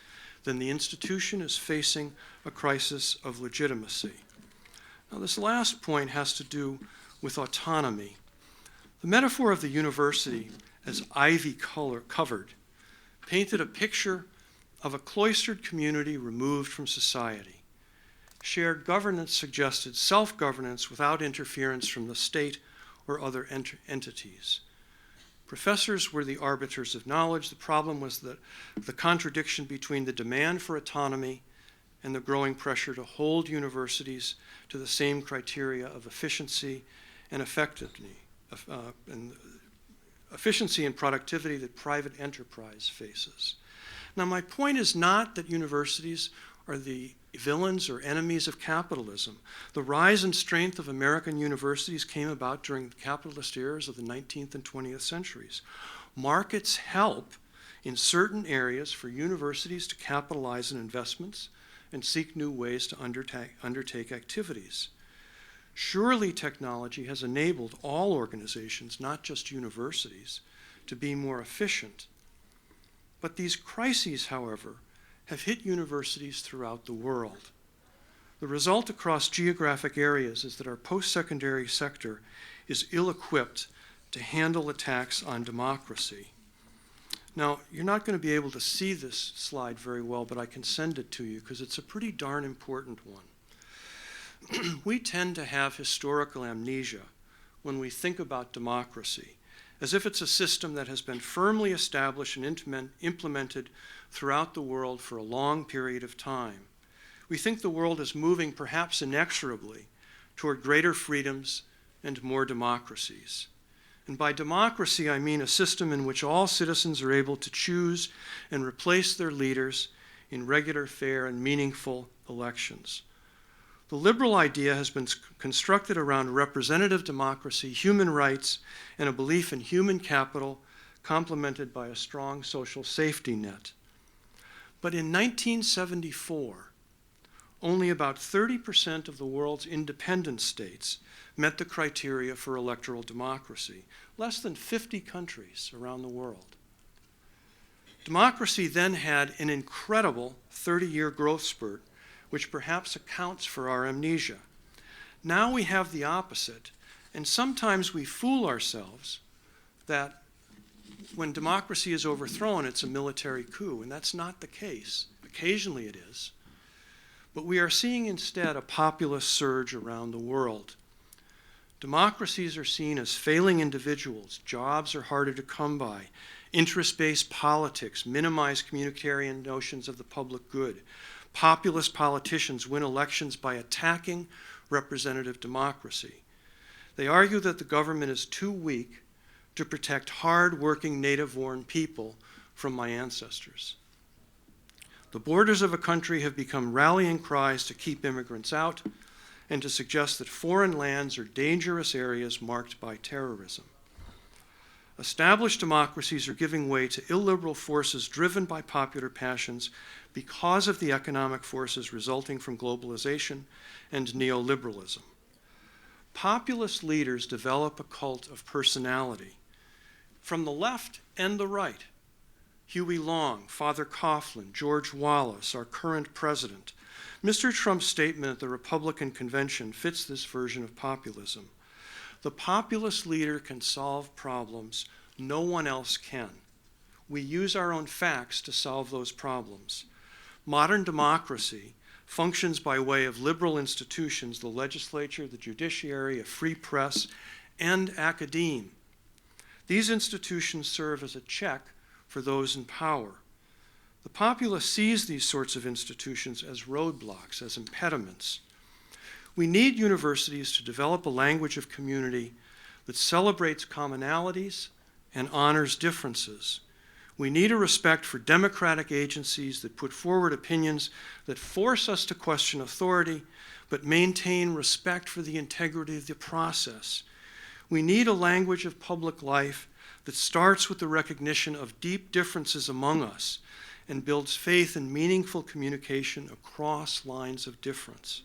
then the institution is facing a crisis of legitimacy. Now, this last point has to do with autonomy. The metaphor of the university as ivy covered painted a picture of a cloistered community removed from society. Shared governance suggested self-governance without interference from the state or other entities. Professors were the arbiters of knowledge. The problem was the contradiction between the demand for autonomy and the growing pressure to hold universities to the same criteria of efficiency and efficiency and productivity that private enterprise faces. Now, my point is not that universities are the villains or enemies of capitalism. The rise and strength of American universities came about during the capitalist eras of the 19th and 20th centuries. Markets help in certain areas for universities to capitalize on investments and seek new ways to undertake activities. Surely technology has enabled all organizations, not just universities, to be more efficient. But these crises, however, have hit universities throughout the world. The result across geographic areas is that our post-secondary sector is ill-equipped to handle attacks on democracy. Now, you're not going to be able to see this slide very well, but I can send it to you because it's a pretty darn important one. We tend to have historical amnesia when we think about democracy, as if it's a system that has been firmly established and implemented throughout the world for a long period of time. We think the world is moving, perhaps inexorably, toward greater freedoms and more democracies. And by democracy, I mean a system in which all citizens are able to choose and replace their leaders in regular, fair, and meaningful elections. The liberal idea has been constructed around representative democracy, human rights, and a belief in human capital, complemented by a strong social safety net. But in 1974, only about 30% of the world's independent states met the criteria for electoral democracy, less than 50 countries around the world. Democracy then had an incredible 30-year growth spurt, which perhaps accounts for our amnesia. Now we have the opposite, and sometimes we fool ourselves that when democracy is overthrown, it's a military coup, and that's not the case. Occasionally it is. But we are seeing instead a populist surge around the world. Democracies are seen as failing individuals. Jobs are harder to come by. Interest-based politics minimize communitarian notions of the public good. Populist politicians win elections by attacking representative democracy. They argue that the government is too weak to protect hard-working native-born people from my ancestors. The borders of a country have become rallying cries to keep immigrants out and to suggest that foreign lands are dangerous areas marked by terrorism. Established democracies are giving way to illiberal forces driven by popular passions because of the economic forces resulting from globalization and neoliberalism. Populist leaders develop a cult of personality. From the left and the right, Huey Long, Father Coughlin, George Wallace, our current president. Mr. Trump's statement at the Republican convention fits this version of populism. The populist leader can solve problems no one else can. We use our own facts to solve those problems. Modern democracy functions by way of liberal institutions, the legislature, the judiciary, a free press, and academe. These institutions serve as a check for those in power. The populace sees these sorts of institutions as roadblocks, as impediments. We need universities to develop a language of community that celebrates commonalities and honors differences. We need a respect for democratic agencies that put forward opinions that force us to question authority, but maintain respect for the integrity of the process. We need a language of public life that starts with the recognition of deep differences among us and builds faith in meaningful communication across lines of difference.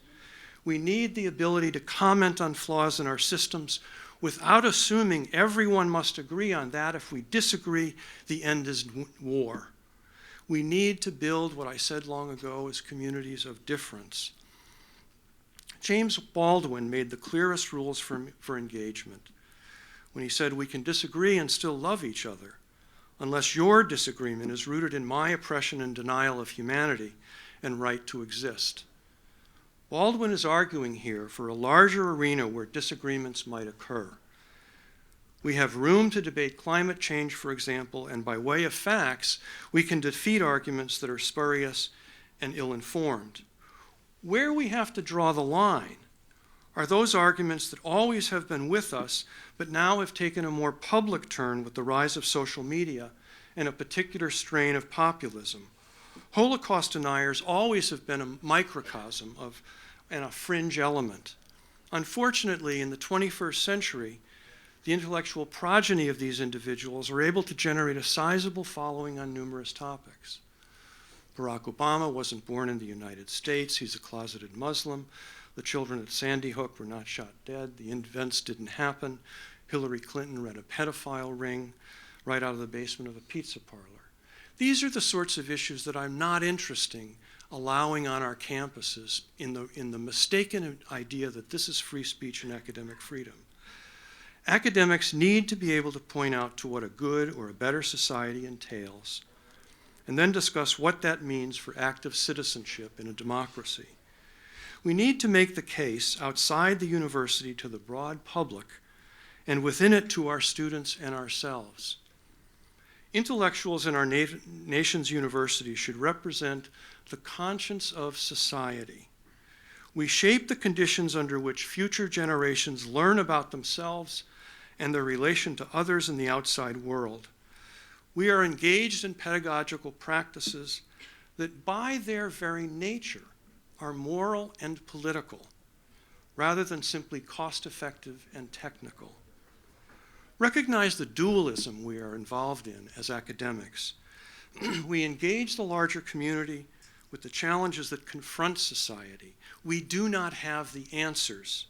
We need the ability to comment on flaws in our systems without assuming everyone must agree on that. If we disagree, the end is war. We need to build what I said long ago as communities of difference. James Baldwin made the clearest rules for engagement when he said, "We can disagree and still love each other unless your disagreement is rooted in my oppression and denial of humanity and right to exist." Baldwin is arguing here for a larger arena where disagreements might occur. We have room to debate climate change, for example, and by way of facts, we can defeat arguments that are spurious and ill-informed. Where we have to draw the line are those arguments that always have been with us, but now have taken a more public turn with the rise of social media and a particular strain of populism. Holocaust deniers always have been a microcosm of and a fringe element. Unfortunately, in the 21st century, the intellectual progeny of these individuals are able to generate a sizable following on numerous topics. Barack Obama wasn't born in the United States. He's a closeted Muslim. The children at Sandy Hook were not shot dead. The events didn't happen. Hillary Clinton read a pedophile ring right out of the basement of a pizza parlor. These are the sorts of issues that I'm not interested in allowing on our campuses in the mistaken idea that this is free speech and academic freedom. Academics need to be able to point out to what a good or a better society entails, and then discuss what that means for active citizenship in a democracy. We need to make the case outside the university to the broad public, and within it to our students and ourselves. Intellectuals in our nation's universities should represent the conscience of society. We shape the conditions under which future generations learn about themselves and their relation to others in the outside world. We are engaged in pedagogical practices that by their very nature are moral and political, rather than simply cost-effective and technical. Recognize the dualism we are involved in as academics. We engage the larger community with the challenges that confront society. We do not have the answers.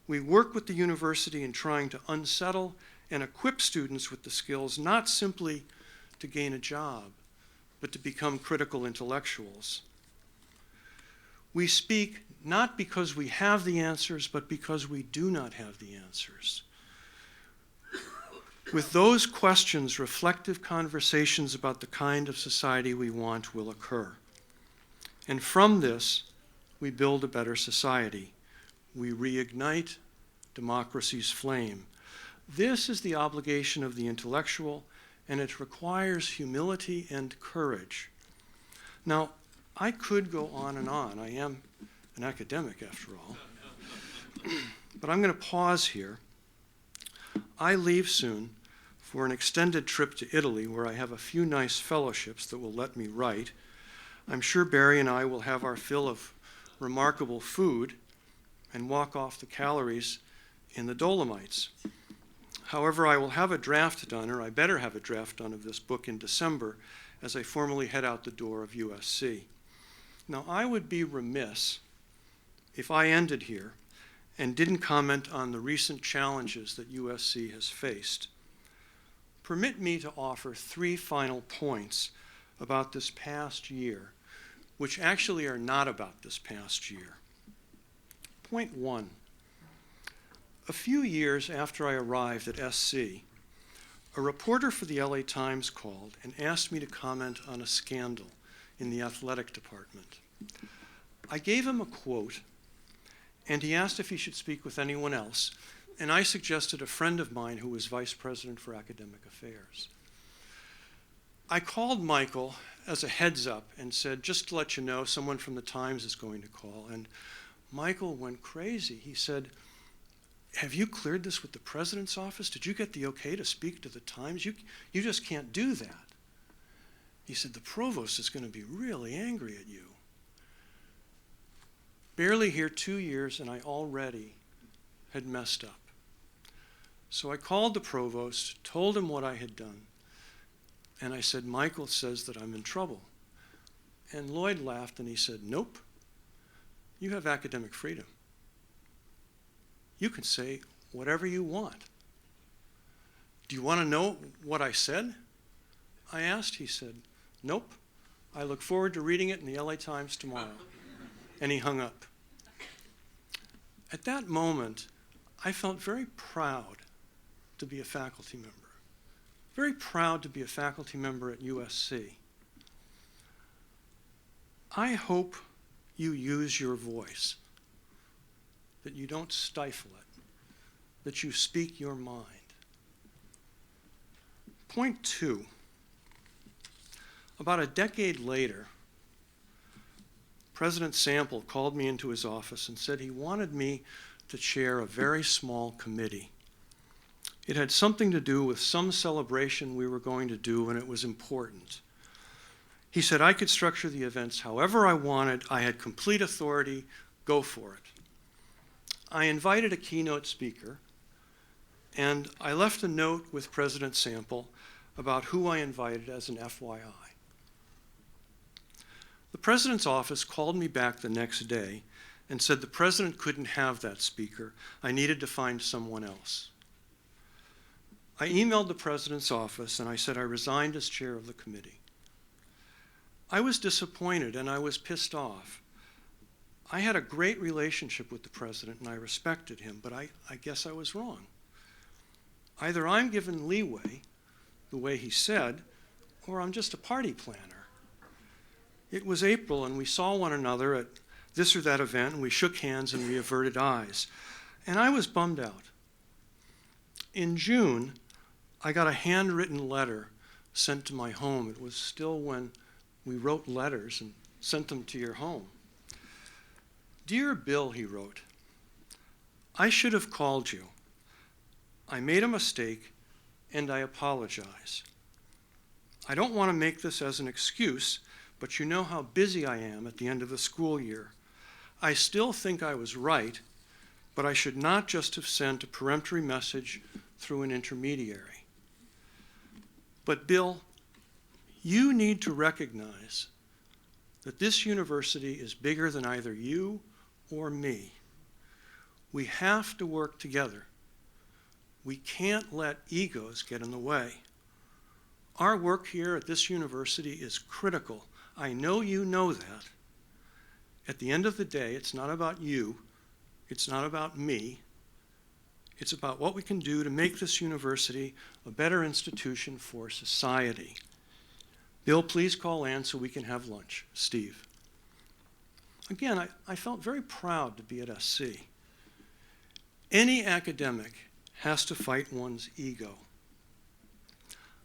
We work with the university in trying to unsettle and equip students with the skills not simply to gain a job, but to become critical intellectuals. We speak not because we have the answers, but because we do not have the answers. With those questions, reflective conversations about the kind of society we want will occur. And from this, we build a better society. We reignite democracy's flame. This is the obligation of the intellectual, and it requires humility and courage. Now, I could go on and on. I am an academic, after all. But I'm going to pause here. I leave soon for an extended trip to Italy, where I have a few nice fellowships that will let me write. I'm sure Barry and I will have our fill of remarkable food and walk off the calories in the Dolomites. However, I will have a draft done, or I better have a draft done of this book in December as I formally head out the door of USC. Now, I would be remiss if I ended here and didn't comment on the recent challenges that USC has faced. Permit me to offer 3 final points about this past year, which actually are not about this past year. Point 1. A few years after I arrived at SC, a reporter for the LA Times called and asked me to comment on a scandal in the athletic department. I gave him a quote, and he asked if he should speak with anyone else, and I suggested a friend of mine who was vice president for academic affairs. I called Michael as a heads up and said, just to let you know, someone from the Times is going to call. And Michael went crazy. He said, have you cleared this with the president's office? Did you get the okay to speak to the Times? You just can't do that. He said, the provost is going to be really angry at you. Barely here 2 years, and I already had messed up. So I called the provost, told him what I had done, and I said, Michael says that I'm in trouble. And Lloyd laughed and he said, nope, you have academic freedom. You can say whatever you want. Do you want to know what I said? I asked. He said, nope, I look forward to reading it in the LA Times tomorrow. And he hung up. At that moment, I felt very proud to be a faculty member. Very proud to be a faculty member at USC. I hope you use your voice, that you don't stifle it, that you speak your mind. Point 2. About a decade later, President Sample called me into his office and said he wanted me to chair a very small committee. It had something to do with some celebration we were going to do, and it was important. He said I could structure the events however I wanted. I had complete authority. Go for it. I invited a keynote speaker, And I left a note with President Sample about who I invited as an FYI. The president's office called me back the next day and said the president couldn't have that speaker. I needed to find someone else. I emailed the president's office and I said I resigned as chair of the committee. I was disappointed and I was pissed off. I had a great relationship with the president and I respected him, but I guess I was wrong. Either I'm given leeway, the way he said, or I'm just a party planner. It was April and we saw one another at this or that event and we shook hands and we averted eyes. And I was bummed out. In June, I got a handwritten letter sent to my home. It was still when we wrote letters and sent them to your home. Dear Bill, he wrote, I should have called you. I made a mistake and I apologize. I don't want to make this as an excuse, but you know how busy I am at the end of the school year. I still think I was right, but I should not just have sent a peremptory message through an intermediary. But Bill, you need to recognize that this university is bigger than either you or me. We have to work together. We can't let egos get in the way. Our work here at this university is critical. I know you know that. At the end of the day, it's not about you. It's not about me. It's about what we can do to make this university a better institution for society. Bill, please call Ann so we can have lunch. Steve. Again, I felt very proud to be at SC. Any academic has to fight one's ego.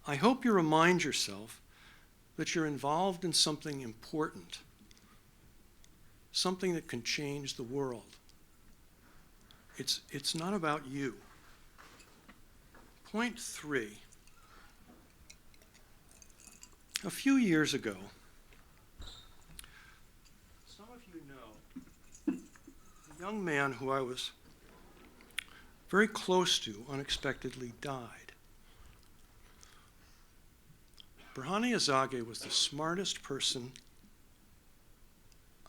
I hope you remind yourself that you're involved in something important, something that can change the world. It's not about you. Point 3. A few years ago, some of you know, a young man who I was very close to unexpectedly died. Berhane Azage was the smartest person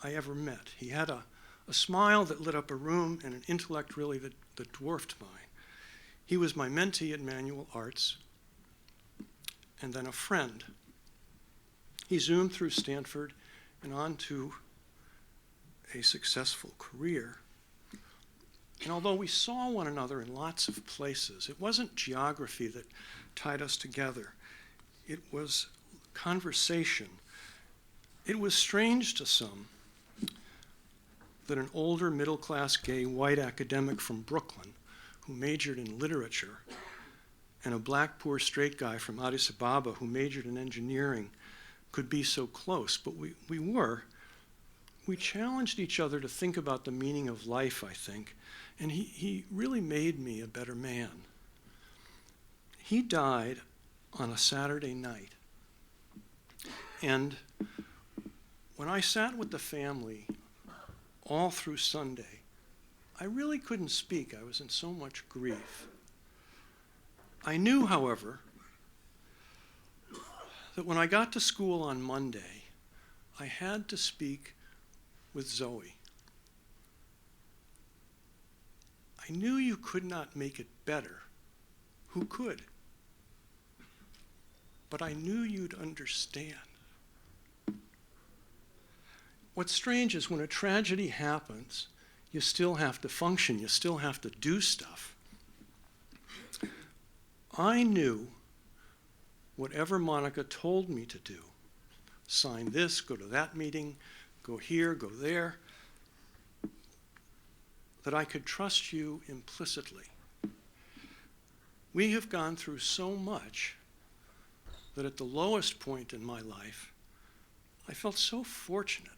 I ever met. He had a smile that lit up a room and an intellect really that dwarfed mine. He was my mentee at Manual Arts and then a friend. He zoomed through Stanford and on to a successful career. And although we saw one another in lots of places, it wasn't geography that tied us together. It was conversation. It was strange to some that an older middle-class gay white academic from Brooklyn who majored in literature and a black poor straight guy from Addis Ababa who majored in engineering could be so close, but we were. We challenged each other to think about the meaning of life, I think, and he really made me a better man. He died on a Saturday night, and when I sat with the family all through Sunday, I really couldn't speak. I was in so much grief. I knew, however, that when I got to school on Monday, I had to speak with Zoe. I knew you could not make it better. Who could? But I knew you'd understand. What's strange is when a tragedy happens, you still have to function, you still have to do stuff. I knew whatever Monica told me to do, sign this, go to that meeting, go here, go there, that I could trust you implicitly. We have gone through so much that at the lowest point in my life, I felt so fortunate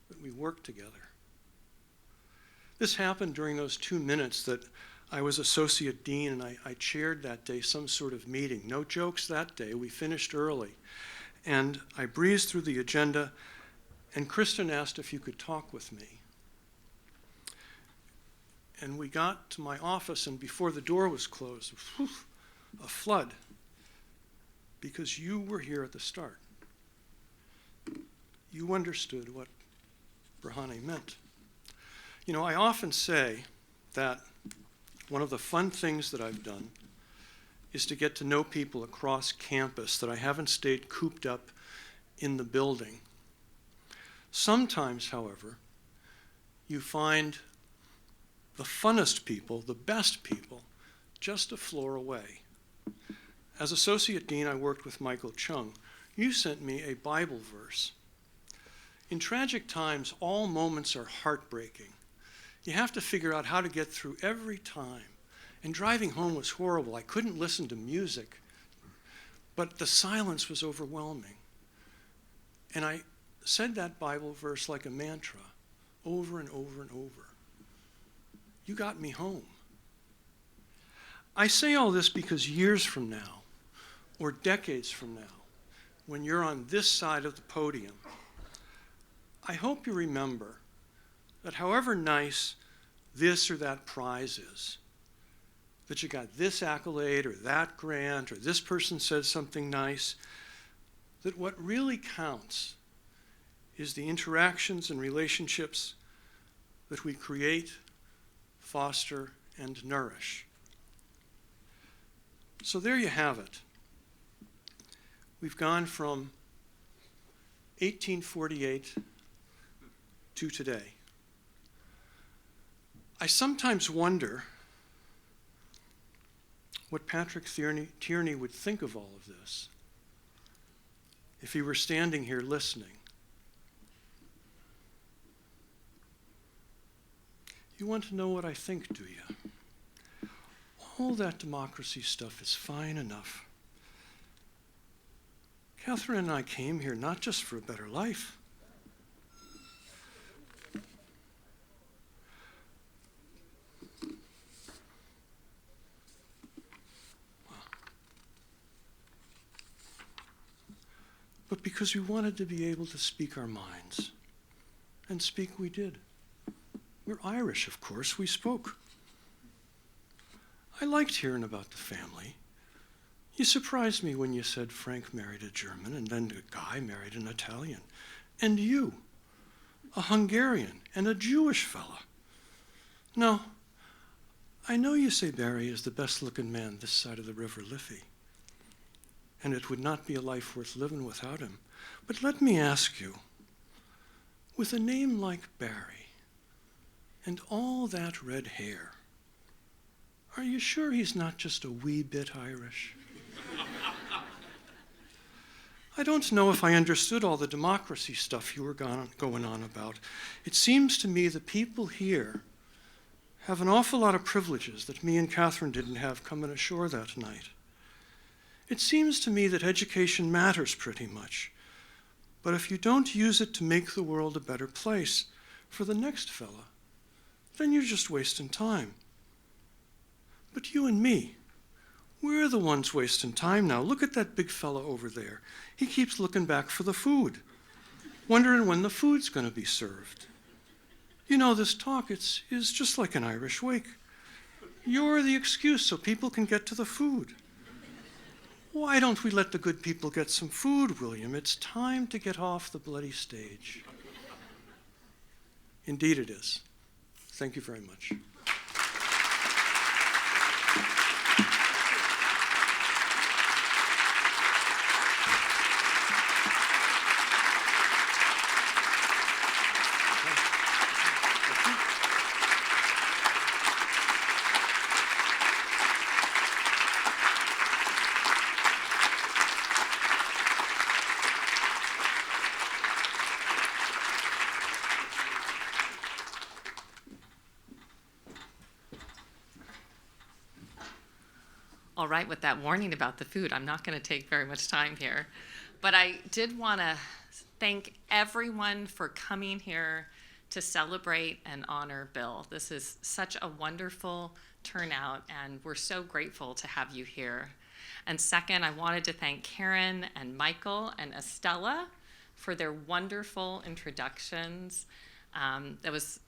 that we worked together. This happened during those 2 minutes that I was associate dean and I chaired that day some sort of meeting. No jokes that day. We finished early. And I breezed through the agenda, and Kristen asked if you could talk with me. And we got to my office, and before the door was closed, whew, a flood, because you were here at the start. You understood what Brahane meant. You know, I often say that one of the fun things that I've done is to get to know people across campus that I haven't stayed cooped up in the building. Sometimes, however, you find the funnest people, the best people, just a floor away. As Associate Dean, I worked with Michael Chung. You sent me a Bible verse. In tragic times, all moments are heartbreaking. You have to figure out how to get through every time. And driving home was horrible. I couldn't listen to music, but the silence was overwhelming. And I said that Bible verse like a mantra, over and over and over. You got me home. I say all this because years from now, or decades from now, when you're on this side of the podium, I hope you remember that however nice this or that prize is, that you got this accolade or that grant or this person said something nice, that what really counts is the interactions and relationships that we create, foster, and nourish. So there you have it. We've gone from 1848 to today. I sometimes wonder what Patrick Tierney would think of all of this if he were standing here listening. You want to know what I think, do you? All that democracy stuff is fine enough. Catherine and I came here not just for a better life. But because we wanted to be able to speak our minds. And speak we did. We're Irish, of course, we spoke. I liked hearing about the family. You surprised me when you said Frank married a German and then a guy married an Italian. And you, a Hungarian and a Jewish fella. No, I know you say Barry is the best-looking man this side of the River Liffey. And it would not be a life worth living without him. But let me ask you, with a name like Barry, and all that red hair, are you sure he's not just a wee bit Irish? I don't know if I understood all the democracy stuff you were going on about. It seems to me the people here have an awful lot of privileges that me and Catherine didn't have coming ashore that night. It seems to me that education matters pretty much. But if you don't use it to make the world a better place for the next fella, then you're just wasting time. But you and me, we're the ones wasting time now. Look at that big fella over there. He keeps looking back for the food, wondering when the food's going to be served. You know, this talk is just like an Irish wake. You're the excuse so people can get to the food. Why don't we let the good people get some food, William? It's time to get off the bloody stage. Indeed it is. Thank you very much. All right, with that warning about the food, I'm not going to take very much time here. But I did want to thank everyone for coming here to celebrate and honor Bill. This is such a wonderful turnout, and we're so grateful to have you here. And second, I wanted to thank Karen and Michael and Estella for their wonderful introductions. That was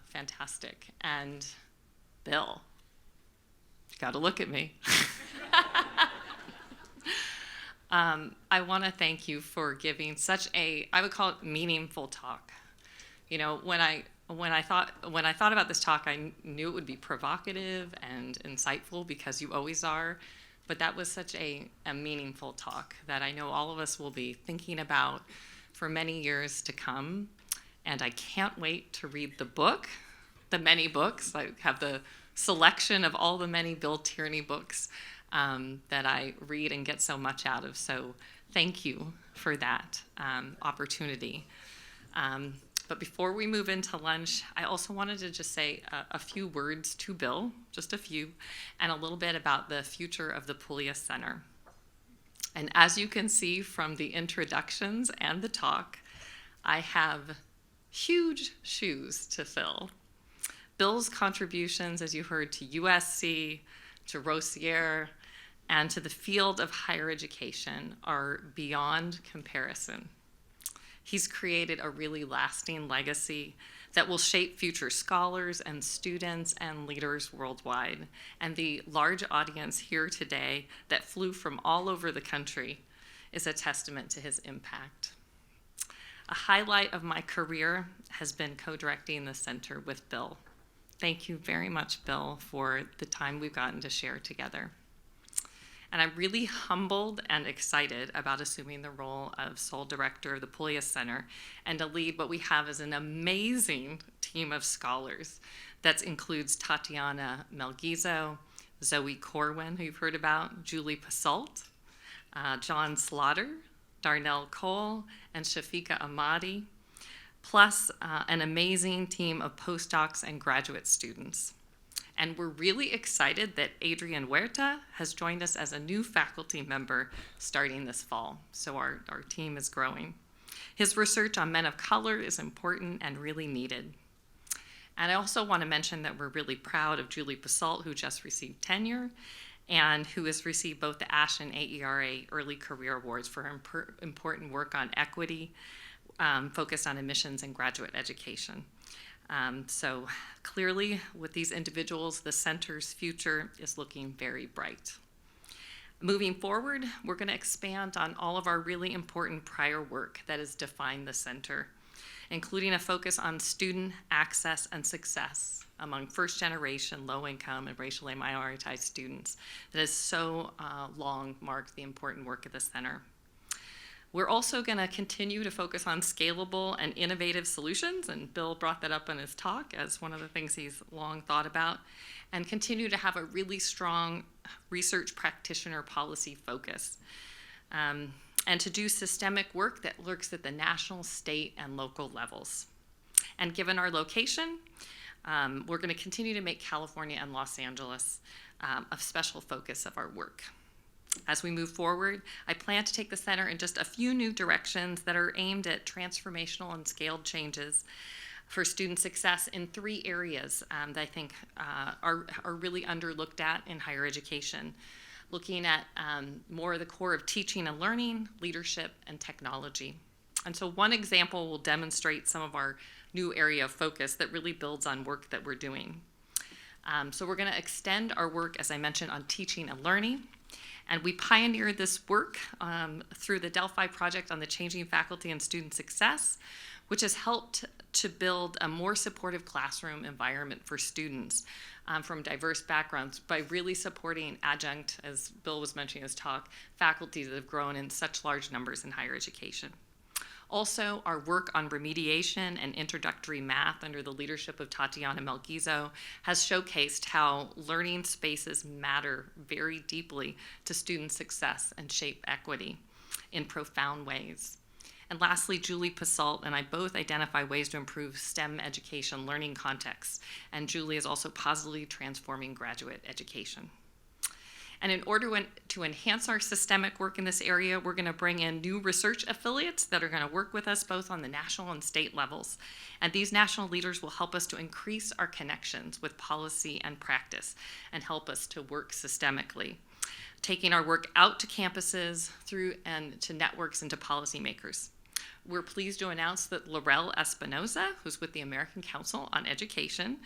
fantastic. And Bill, you got to look at me. I want to thank you for giving such a, I would call it meaningful talk. You know, when I thought about this talk, I knew it would be provocative and insightful because you always are, but that was such a meaningful talk that I know all of us will be thinking about for many years to come. And I can't wait to read the book, the many books. I have the selection of all the many Bill Tierney books that I read and get so much out of. So thank you for that opportunity. But before we move into lunch, I also wanted to just say a few words to Bill, just a few, and a little bit about the future of the Pullias Center. And as you can see from the introductions and the talk, I have huge shoes to fill. Bill's contributions, as you heard, to USC, to Rossier, and to the field of higher education are beyond comparison. He's created a really lasting legacy that will shape future scholars and students and leaders worldwide. And the large audience here today that flew from all over the country is a testament to his impact. A highlight of my career has been co-directing the center with Bill. Thank you very much, Bill, for the time we've gotten to share together. And I'm really humbled and excited about assuming the role of sole director of the Pullias Center and to lead what we have as an amazing team of scholars that includes Tatiana Melgizo, Zoe Corwin, who you've heard about, Julie Pasalt, John Slaughter, Darnell Cole, and Shafika Ahmadi, plus an amazing team of postdocs and graduate students. And we're really excited that Adrian Huerta has joined us as a new faculty member starting this fall. So our team is growing. His research on men of color is important and really needed. And I also want to mention that we're really proud of Julie Pasalt, who just received tenure and who has received both the ASH and AERA Early Career Awards for her important work on equity, focused on admissions and graduate education. So clearly, with these individuals, the center's future is looking very bright. Moving forward, we're going to expand on all of our really important prior work that has defined the center, including a focus on student access and success among first-generation, low-income, and racially minoritized students that has so long marked the important work of the center. We're also going to continue to focus on scalable and innovative solutions, and Bill brought that up in his talk as one of the things he's long thought about, and continue to have a really strong research practitioner policy focus, and to do systemic work that looks at the national, state, and local levels. And given our location, we're going to continue to make California and Los Angeles a special focus of our work. As we move forward, I plan to take the center in just a few new directions that are aimed at transformational and scaled changes for student success in 3 areas that I think are really underlooked at in higher education, looking at more of the core of teaching and learning, leadership, and technology. And so one example will demonstrate some of our new area of focus that really builds on work that we're doing. So we're going to extend our work, as I mentioned, on teaching and learning. And we pioneered this work through the Delphi project on the changing faculty and student success, which has helped to build a more supportive classroom environment for students from diverse backgrounds by really supporting adjunct, as Bill was mentioning in his talk, faculty that have grown in such large numbers in higher education. Also, our work on remediation and introductory math under the leadership of Tatiana Melgizo has showcased how learning spaces matter very deeply to student success and shape equity in profound ways. And lastly, Julie Pasalt and I both identify ways to improve STEM education learning contexts, and Julie is also positively transforming graduate education. And in order to enhance our systemic work in this area, we're going to bring in new research affiliates that are going to work with us both on the national and state levels. And these national leaders will help us to increase our connections with policy and practice and help us to work systemically, taking our work out to campuses through and to networks and to policymakers. We're pleased to announce that Laurel Espinoza, who's with the American Council on Education,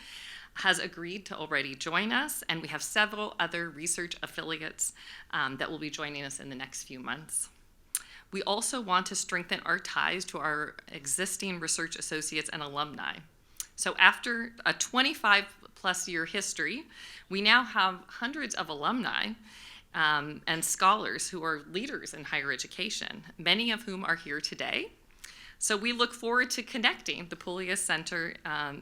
has agreed to already join us, and we have several other research affiliates that will be joining us in the next few months. We also want to strengthen our ties to our existing research associates and alumni. So after a 25-plus year history, we now have hundreds of alumni and scholars who are leaders in higher education, many of whom are here today. So we look forward to connecting the Pullias Center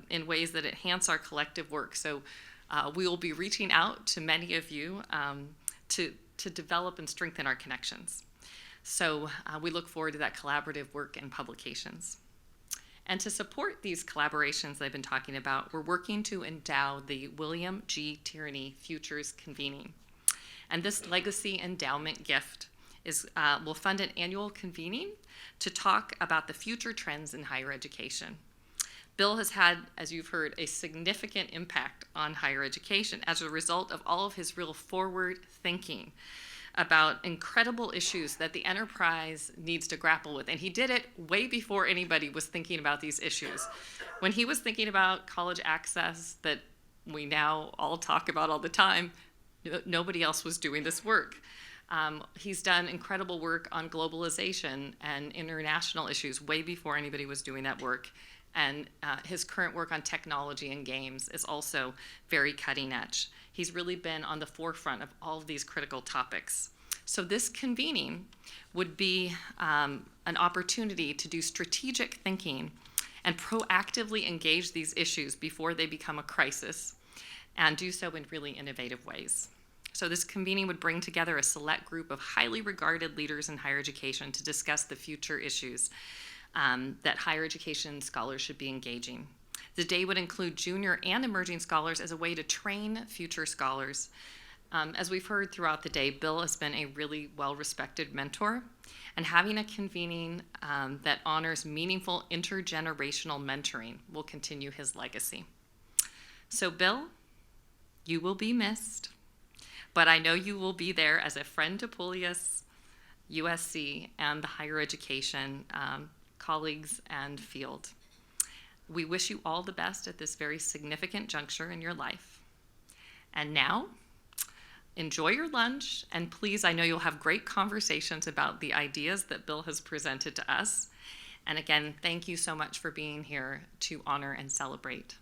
in ways that enhance our collective work. So we will be reaching out to many of you to develop and strengthen our connections. So we look forward to that collaborative work and publications. And to support these collaborations I've been talking about, we're working to endow the William G. Tierney Futures Convening. And this legacy endowment gift will fund an annual convening to talk about the future trends in higher education. Bill has had, as you've heard, a significant impact on higher education as a result of all of his real forward thinking about incredible issues that the enterprise needs to grapple with. And he did it way before anybody was thinking about these issues. When he was thinking about college access that we now all talk about all the time, nobody else was doing this work. He's done incredible work on globalization and international issues way before anybody was doing that work. And his current work on technology and games is also very cutting edge. He's really been on the forefront of all of these critical topics. So this convening would be an opportunity to do strategic thinking and proactively engage these issues before they become a crisis, and do so in really innovative ways. So this convening would bring together a select group of highly regarded leaders in higher education to discuss the future issues that higher education scholars should be engaging. The day would include junior and emerging scholars as a way to train future scholars. As we've heard throughout the day, Bill has been a really well-respected mentor, and having a convening that honors meaningful intergenerational mentoring will continue his legacy. So Bill, you will be missed, but I know you will be there as a friend to Pullias, USC, and the higher education colleagues and field. We wish you all the best at this very significant juncture in your life. And now, enjoy your lunch, and please, I know you'll have great conversations about the ideas that Bill has presented to us. And again, thank you so much for being here to honor and celebrate